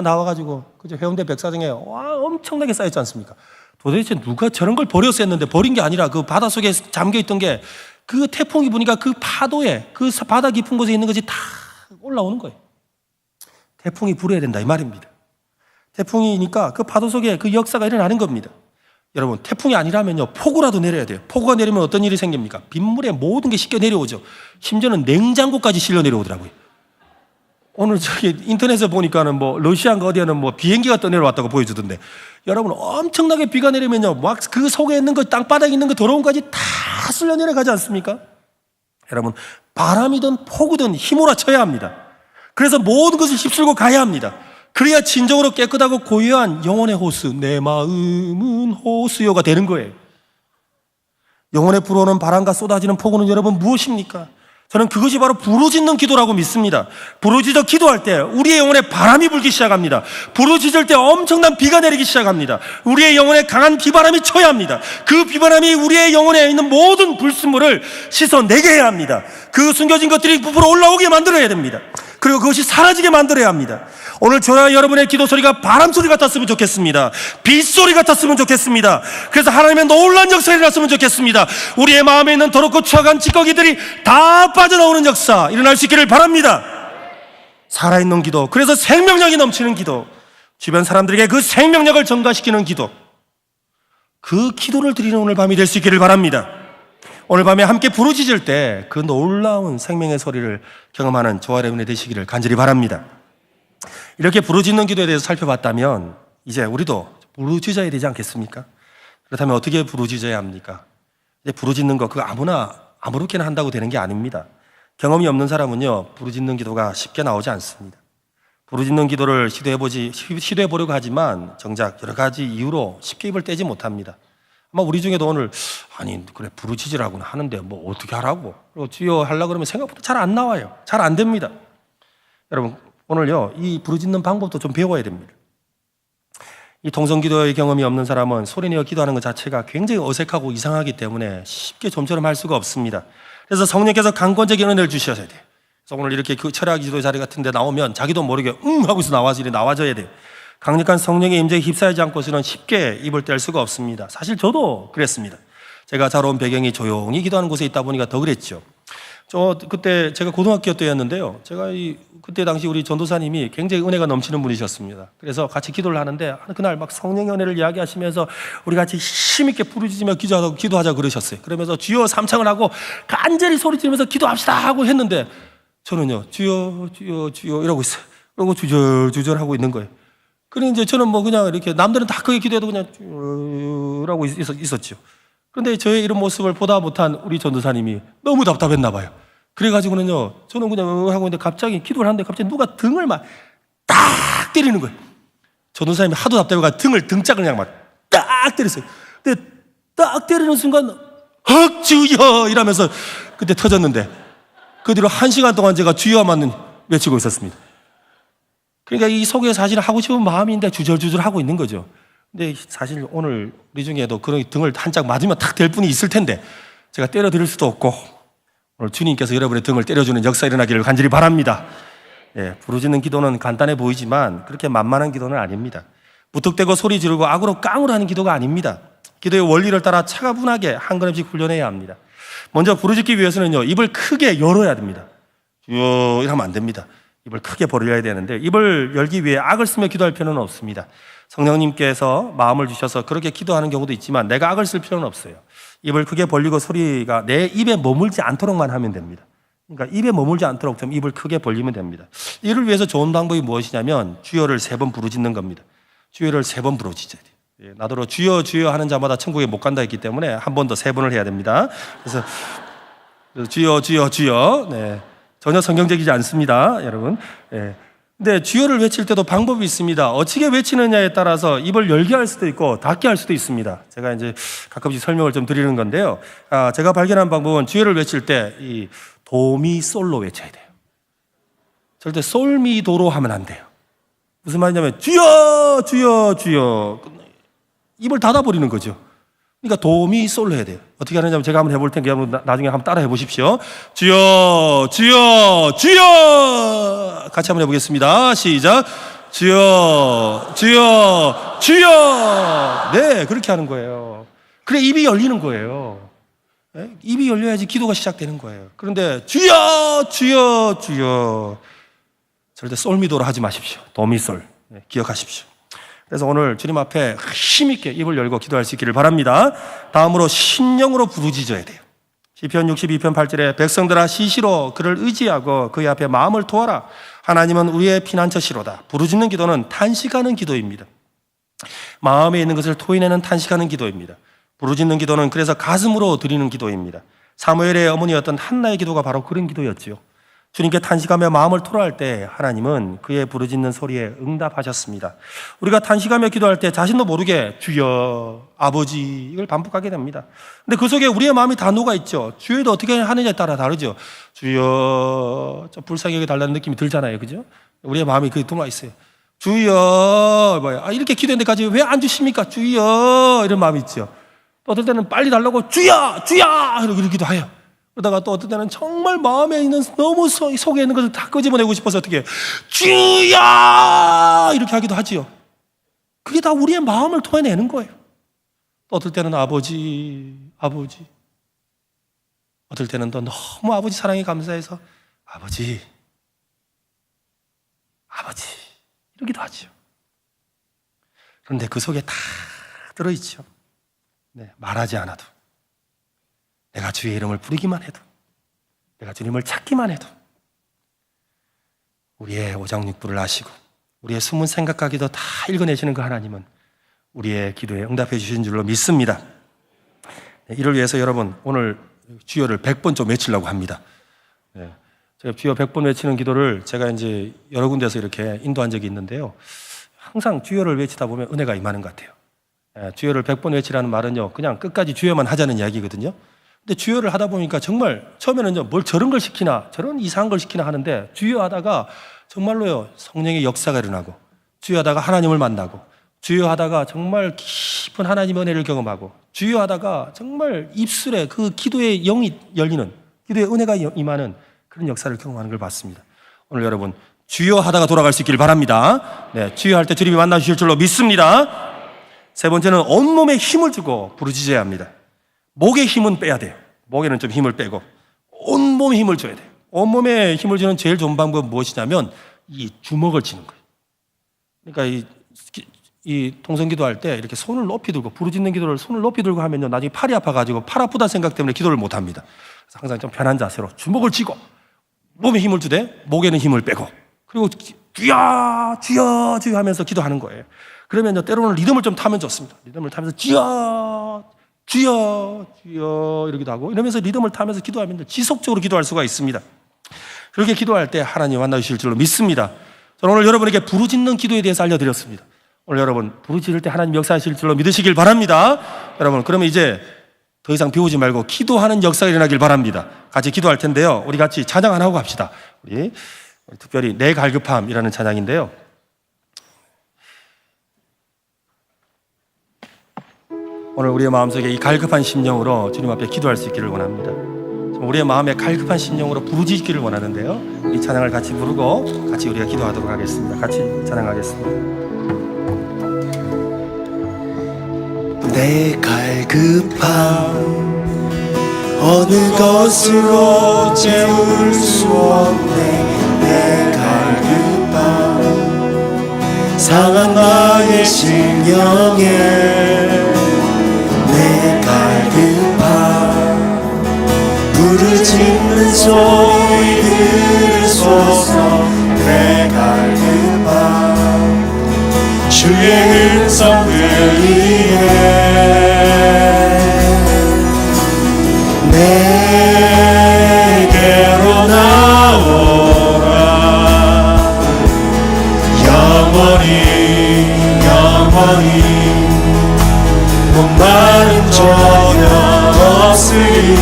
나와가지고 그죠, 해운대 백사장에 엄청나게 쌓였지 않습니까? 도대체 누가 저런 걸 버렸어 했는데 버린 게 아니라 그 바다 속에 잠겨 있던 게 그 태풍이 부니까 그 파도에 그 바다 깊은 곳에 있는 것이 다 올라오는 거예요. 태풍이 불어야 된다 이 말입니다. 태풍이니까 그 파도 속에 그 역사가 일어나는 겁니다. 여러분, 태풍이 아니라면요 폭우라도 내려야 돼요. 폭우가 내리면 어떤 일이 생깁니까? 빗물에 모든 게 씻겨 내려오죠. 심지어는 냉장고까지 실려 내려오더라고요. 오늘 저기 인터넷에 보니까는 러시아인가 어디에는 비행기가 떠내려왔다고 보여주던데, 여러분 엄청나게 비가 내리면요 막 그 속에 있는 거, 땅바닥에 있는 거 더러운 것까지 다 쓸려 내려가지 않습니까? 여러분, 바람이든 폭우든 휘몰아쳐야 합니다. 그래서 모든 것을 휩쓸고 가야 합니다. 그래야 진정으로 깨끗하고 고요한 영혼의 호수, 내 마음은 호수요가 되는 거예요. 영혼에 불어오는 바람과 쏟아지는 폭우는 여러분 무엇입니까? 저는 그것이 바로 부르짖는 기도라고 믿습니다. 부르짖어 기도할 때 우리의 영혼에 바람이 불기 시작합니다. 부르짖을 때 엄청난 비가 내리기 시작합니다. 우리의 영혼에 강한 비바람이 쳐야 합니다. 그 비바람이 우리의 영혼에 있는 모든 불순물을 씻어내게 해야 합니다. 그 숨겨진 것들이 부풀어 올라오게 만들어야 됩니다. 그리고 그것이 사라지게 만들어야 합니다. 오늘 저와 여러분의 기도 소리가 바람 소리 같았으면 좋겠습니다. 빗소리 같았으면 좋겠습니다. 그래서 하나님의 놀라운 역사가 일어났으면 좋겠습니다. 우리의 마음에 있는 더럽고 추악한 찌꺼기들이 다 빠져나오는 역사 일어날 수 있기를 바랍니다. 살아있는 기도, 그래서 생명력이 넘치는 기도, 주변 사람들에게 그 생명력을 전가시키는 기도, 그 기도를 드리는 오늘 밤이 될 수 있기를 바랍니다. 오늘 밤에 함께 부르짖을 때 그 놀라운 생명의 소리를 경험하는 저와 여러분이 되시기를 간절히 바랍니다. 이렇게 부르짖는 기도에 대해서 살펴봤다면 이제 우리도 부르짖어야 되지 않겠습니까? 그렇다면 어떻게 부르짖어야 합니까? 이제 부르짖는 거 그거 아무나 아무렇게나 한다고 되는 게 아닙니다. 경험이 없는 사람은요 부르짖는 기도가 쉽게 나오지 않습니다. 부르짖는 기도를 시도해보려고 하지만 정작 여러 가지 이유로 쉽게 입을 떼지 못합니다. 아마 우리 중에도 오늘 아니 그래 부르짖으라고는 하는데 뭐 어떻게 하라고 그리고 주여 하려고 그러면 생각보다 잘 안 나와요. 잘 안 됩니다. 여러분 오늘요 이 부르짖는 방법도 좀 배워야 됩니다. 이 동성기도의 경험이 없는 사람은 소리내어 기도하는 것 자체가 굉장히 어색하고 이상하기 때문에 쉽게 좀처럼 할 수가 없습니다. 그래서 성령께서 강권적인 은혜를 주셔야 돼요. 그래서 오늘 이렇게 그 철학 기도 자리 같은 데 나오면 자기도 모르게 하고서 나와져야 돼요. 강력한 성령의 임재에 휩싸이지 않고서는 쉽게 입을 뗄 수가 없습니다. 사실 저도 그랬습니다. 제가 자라온 배경이 조용히 기도하는 곳에 있다 보니까 더 그랬죠. 그때 제가 고등학교 때였는데요. 그때 당시 우리 전도사님이 굉장히 은혜가 넘치는 분이셨습니다. 그래서 같이 기도를 하는데 그날 막 성령의 은혜를 이야기하시면서 우리 같이 힘있게 부르짖으며 기도하자 그러셨어요. 그러면서 주여 삼창을 하고 간절히 소리 지르면서 기도합시다 하고 했는데 저는요 주여 주여 주여 이러고 있어요. 그러고 주절주절 하고 있는 거예요. 그러니 이제 저는 뭐 그냥 이렇게 남들은 다 크게 기도해도 그냥 라고 있었죠. 그런데 저의 이런 모습을 보다 못한 우리 전도사님이 너무 답답했나 봐요. 그래가지고는요, 저는 그냥 하고 있는데 갑자기 기도를 하는데 갑자기 누가 등을 막 딱 때리는 거예요. 전도사님이 하도 답답해가 등짝을 그냥 막 딱 때렸어요. 근데 딱 때리는 순간 헉 주여 이러면서 그때 터졌는데 그 뒤로 1시간 동안 제가 주여만 외치고 있었습니다. 그러니까 이 속에 사실 하고 싶은 마음인데 주절주절 하고 있는 거죠. 근데 사실 오늘 우리 중에도 그런 등을 한짝 맞으면 탁 될 분이 있을 텐데 제가 때려 드릴 수도 없고 오늘 주님께서 여러분의 등을 때려주는 역사 일어나기를 간절히 바랍니다. 부르짖는 기도는 간단해 보이지만 그렇게 만만한 기도는 아닙니다. 무턱대고 소리 지르고 악으로 깡으로 하는 기도가 아닙니다. 기도의 원리를 따라 차가분하게 한 걸음씩 훈련해야 합니다. 먼저 부르짖기 위해서는요 입을 크게 열어야 됩니다. 주여 이러면 안 됩니다. 입을 크게 벌려야 되는데 입을 열기 위해 악을 쓰며 기도할 필요는 없습니다. 성령님께서 마음을 주셔서 그렇게 기도하는 경우도 있지만 내가 악을 쓸 필요는 없어요. 입을 크게 벌리고 소리가 내 입에 머물지 않도록만 하면 됩니다. 그러니까 입에 머물지 않도록 좀 입을 크게 벌리면 됩니다. 이를 위해서 좋은 방법이 무엇이냐면 주여를 3번 부르짖는 겁니다. 주여를 3번 부르짖어야 돼요. 나더러 주여 주여 하는 자마다 천국에 못 간다 했기 때문에 한 번 더 3번을 해야 됩니다. 그래서 주여 주여 주여 전혀 성경적이지 않습니다, 여러분. 근데 주여를 외칠 때도 방법이 있습니다. 어떻게 외치느냐에 따라서 입을 열게 할 수도 있고 닫게 할 수도 있습니다. 제가 이제 가끔씩 설명을 좀 드리는 건데요. 제가 발견한 방법은 주여를 외칠 때 이 도미솔로 외쳐야 돼요. 절대 솔미도로 하면 안 돼요. 무슨 말이냐면 주여 주여 주여 입을 닫아버리는 거죠. 그러니까 도미솔로 해야 돼요. 어떻게 하느냐면 제가 한번 해볼 테니까 나중에 한번 따라 해보십시오. 주여 주여 주여 같이 한번 해보겠습니다. 시작. 주여 주여 주여 그렇게 하는 거예요. 그래 입이 열리는 거예요. 입이 열려야지 기도가 시작되는 거예요. 그런데 주여 주여 주여 절대 솔미도로 하지 마십시오. 도미솔 기억하십시오. 그래서 오늘 주님 앞에 힘있게 입을 열고 기도할 수 있기를 바랍니다. 다음으로 신령으로 부르짖어야 돼요. 시편 62편 8절에 백성들아 시시로 그를 의지하고 그의 앞에 마음을 토하라. 하나님은 우리의 피난처시로다. 부르짖는 기도는 탄식하는 기도입니다. 마음에 있는 것을 토해내는 탄식하는 기도입니다. 부르짖는 기도는 그래서 가슴으로 드리는 기도입니다. 사무엘의 어머니였던 한나의 기도가 바로 그런 기도였지요. 주님께 탄식하며 마음을 토로할 때 하나님은 그의 부르짖는 소리에 응답하셨습니다. 우리가 탄식하며 기도할 때 자신도 모르게 주여, 아버지 이걸 반복하게 됩니다. 근데 그 속에 우리의 마음이 다 녹아있죠. 주여도 어떻게 하느냐에 따라 다르죠. 주여, 좀 불쌍하게 달라는 느낌이 들잖아요. 그죠? 우리의 마음이 그게 녹아있어요. 주여, 이렇게 기도했는데까지 왜 안 주십니까? 주여, 이런 마음이 있죠. 또 어떨 때는 빨리 달라고 주여, 주여 이러기도 해요. 그러다가 또 어떤 때는 정말 마음에 있는 너무 속에 있는 것을 다 끄집어내고 싶어서 어떻게 주야 이렇게 하기도 하지요. 그게 다 우리의 마음을 토해내는 거예요. 또 어떨 때는 아버지, 아버지. 어떨 때는 또 너무 아버지 사랑에 감사해서 아버지, 아버지 이러기도 하지요. 그런데 그 속에 다 들어있죠. 네, 말하지 않아도, 내가 주의 이름을 부르기만 해도, 내가 주님을 찾기만 해도 우리의 오장육부를 아시고 우리의 숨은 생각하기도 다 읽어내시는 그 하나님은 우리의 기도에 응답해 주신 줄로 믿습니다. 네, 이를 위해서 여러분 오늘 주여를 100번 좀 외치려고 합니다. 네, 제가 주여 100번 외치는 기도를 제가 이제 여러 군데서 이렇게 인도한 적이 있는데요. 항상 주여를 외치다 보면 은혜가 임하는 것 같아요. 네, 주여를 100번 외치라는 말은요, 그냥 끝까지 주여만 하자는 이야기거든요. 근데 주여를 하다 보니까 정말 처음에는요, 뭘 저런 걸 시키나, 저런 이상한 걸 시키나 하는데 주여 하다가 정말로요, 성령의 역사가 일어나고, 주여 하다가 하나님을 만나고, 주여 하다가 정말 깊은 하나님의 은혜를 경험하고, 주여 하다가 정말 입술에 그 기도의 영이 열리는, 기도의 은혜가 임하는 그런 역사를 경험하는 걸 봤습니다. 오늘 여러분 주여 하다가 돌아갈 수 있기를 바랍니다. 네, 주여 할 때 주님이 만나 주실 줄로 믿습니다. 세 번째는 온몸에 힘을 주고 부르짖어야 합니다. 목에 힘은 빼야 돼요. 목에는 좀 힘을 빼고 온몸에 힘을 줘야 돼요. 온몸에 힘을 주는 제일 좋은 방법은 무엇이냐면 이 주먹을 쥐는 거예요. 그러니까 이 통성기도 할 때 이렇게 손을 높이 들고 부르짖는 기도를 손을 높이 들고 하면요, 나중에 팔이 아파가지고 팔 아프다 생각 때문에 기도를 못 합니다. 그래서 항상 좀 편한 자세로 주먹을 쥐고 몸에 힘을 주되 목에는 힘을 빼고, 그리고 주여 주여 주여 하면서 기도하는 거예요. 그러면요, 때로는 리듬을 좀 타면 좋습니다. 리듬을 타면서 주여 주여 주여 이러기도 하고, 이러면서 리듬을 타면서 기도하면 지속적으로 기도할 수가 있습니다. 그렇게 기도할 때 하나님 만나주실 줄로 믿습니다. 저는 오늘 여러분에게 부르짖는 기도에 대해서 알려드렸습니다. 오늘 여러분 부르짖을 때 하나님 역사하실 줄로 믿으시길 바랍니다. 여러분 그러면 이제 더 이상 비우지 말고 기도하는 역사가 일어나길 바랍니다. 같이 기도할 텐데요, 우리 같이 찬양 안 하고 갑시다. 우리 특별히 내 갈급함이라는 찬양인데요, 오늘 우리의 마음속에 이 갈급한 심령으로 주님 앞에 기도할 수 있기를 원합니다. 우리의 마음에 갈급한 심령으로 부르짖기를 원하는데요, 이 찬양을 같이 부르고 같이 우리가 기도하도록 하겠습니다. 같이 찬양하겠습니다. 내 갈급함 어느 것으로 채울 수 없네. 내 갈급함 상한 나의 심령에, 내 갈급함 부르짖는 소리 들으소서. 내 갈급함 주의 음성 들리네. 내게로 나오라. 영원히 영원히 목마른 저녁 없으리.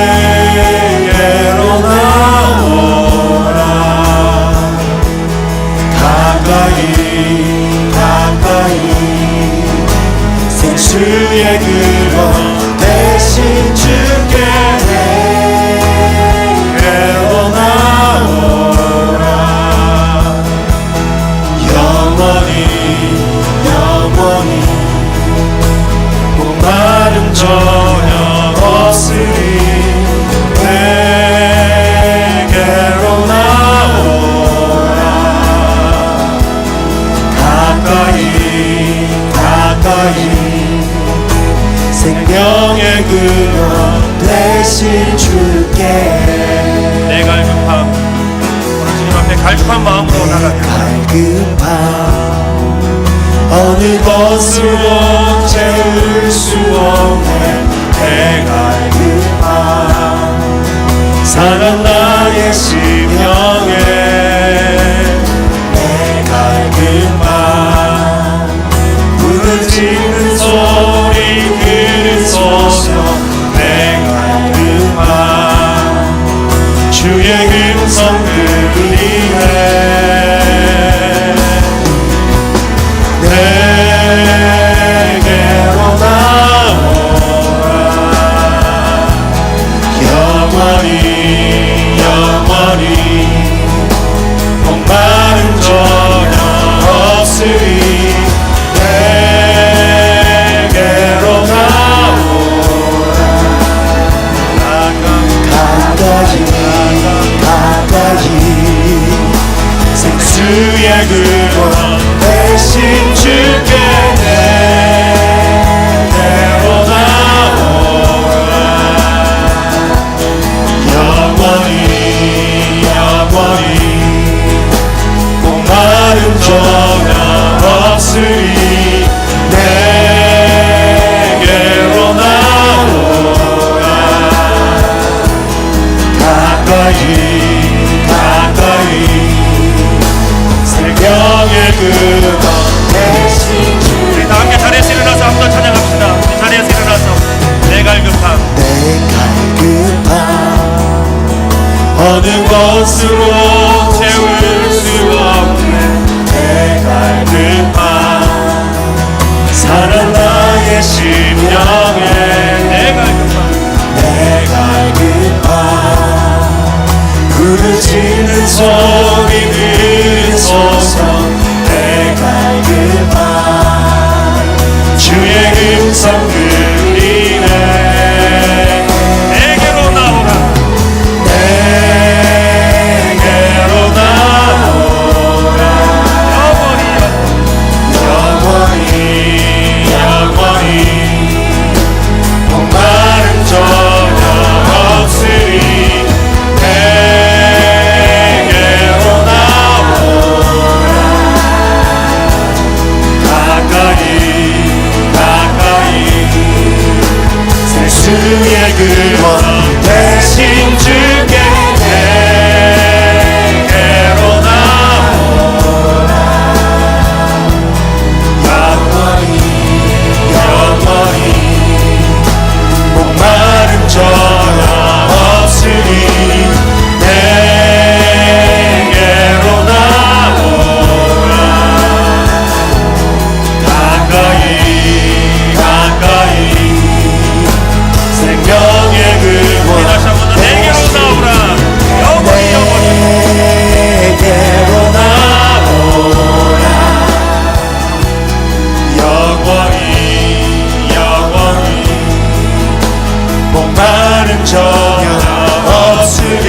내게로 나오라. 가까이 가까이 생수의 그거 대신 주께 내게로 나오라. 영원히 영원히 목마른 저녁 없으리. 내게로 나오라. 가까이 가까이 생명의 그거 대신 주께. 내 갈급함, 오늘 주님 앞에 갈급한 마음으로 나가요. 갈급함 어느 것으로 채울 수 없네. 내 갈급함 상한 나 주의 음성 들리네 내게로 나오라 영원히 영원히 목마름 전혀 없으리 내게로 나오라 가까이 생수의 근원 대신 주께 내게로 나오라 영원히 영원히 목마름 전혀 없으리 내게로 나오라 가까이 생명의 근원 대신 우리 다 함께 자리에서 일어나서 한번 더 찬양합시다. 우리 자리에서 일어나서 내 갈급함 어느 것으로 채울 수 없는 내 갈급함 사랑 나의 심령에 내 갈급함 부르짖는 소리 들으소서 내 갈급함 주의 음성 들리네 내게로 나오라 내게로 나오라 영원히 영원히 목마름 전혀 없으리 내게로 나오라 가까이 생수의 근원 대신 주께 내게로 나오라 영원히 목마름 전혀 없으리 내게로 나오라 가까이 생명의 근원 다시 한번 더 내게로 나오라 영원히 내게로 나오라 영원히 목마름 전혀 없으리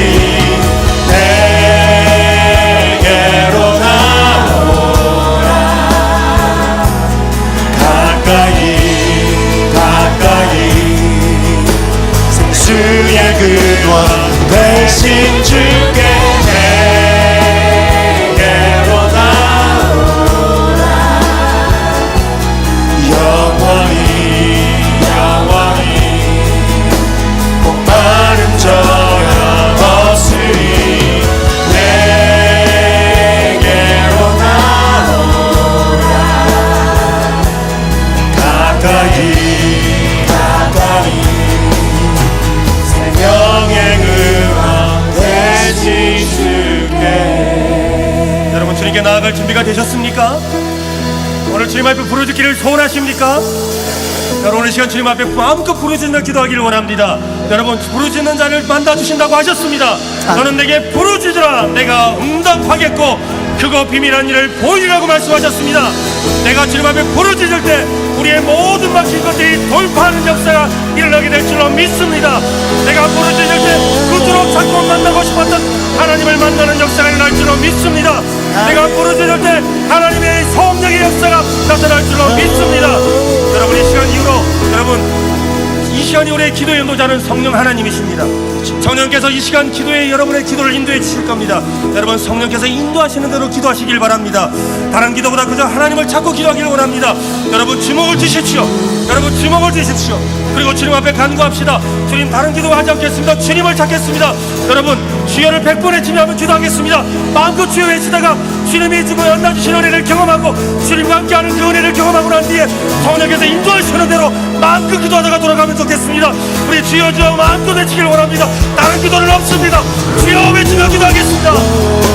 내게로 나오라 가까이 생수의 근원 대신 주께 내게로 나오라 영원히 목마름 전혀 없으리 내게로 나오라 가까이 생명의 근원 대신 주께 여러분 주님께 나아갈 준비가 되셨습니까? 오늘 주님 앞에 부르짖기를 소원하십니까? 여러분 이 시간 주님 앞에 마음껏 부르짖는 기도하기를 원합니다. 여러분 부르짖는 자를 만나주신다고 하셨습니다. 너는 내게 부르짖으라 내가 응답하겠고 그거 비밀한 일을 보이리라고 말씀하셨습니다. 내가 주님 앞에 부르짖을 때 우리의 모든 막힌 것들이 돌파하는 역사가 일어나게 될 줄로 믿습니다. 내가 부르짖을 때 그토록 자꾸 만나고 싶었던 하나님을 만나는 역사가 일어날 줄로 믿습니다. 내가 부르짖을 때 하나님의 성령의 역사가 나타날 줄로 믿습니다. 여러분 이 시간 이후로 여러분 이 시간 이후의 기도의 인도자는 성령 하나님이십니다. 성령께서 이 시간 기도에 여러분의 기도를 인도해 주실 겁니다. 여러분 성령께서 인도하시는 대로 기도하시길 바랍니다. 다른 기도보다 그저 하나님을 찾고 기도하기를 원합니다. 여러분 주목을 주십시오. 여러분 주목을 주십시오. 그리고 주님 앞에 간구합시다. 주님, 다른 기도 하지 않겠습니다. 주님을 찾겠습니다. 여러분, 주여를 100번에 지명하면 기도하겠습니다. 마음껏 주여 외치다가 주님이 주고 연단 주신 은혜를 경험하고 주님과 함께하는 그 은혜를 경험하고 난 뒤에 성령께서 인도하시는 대로 마음껏 기도하다가 돌아가면 좋겠습니다. 우리 주여 주여 마음껏 외치길 원합니다. 다른 기도는 없습니다. 주여 외치며 기도하겠습니다.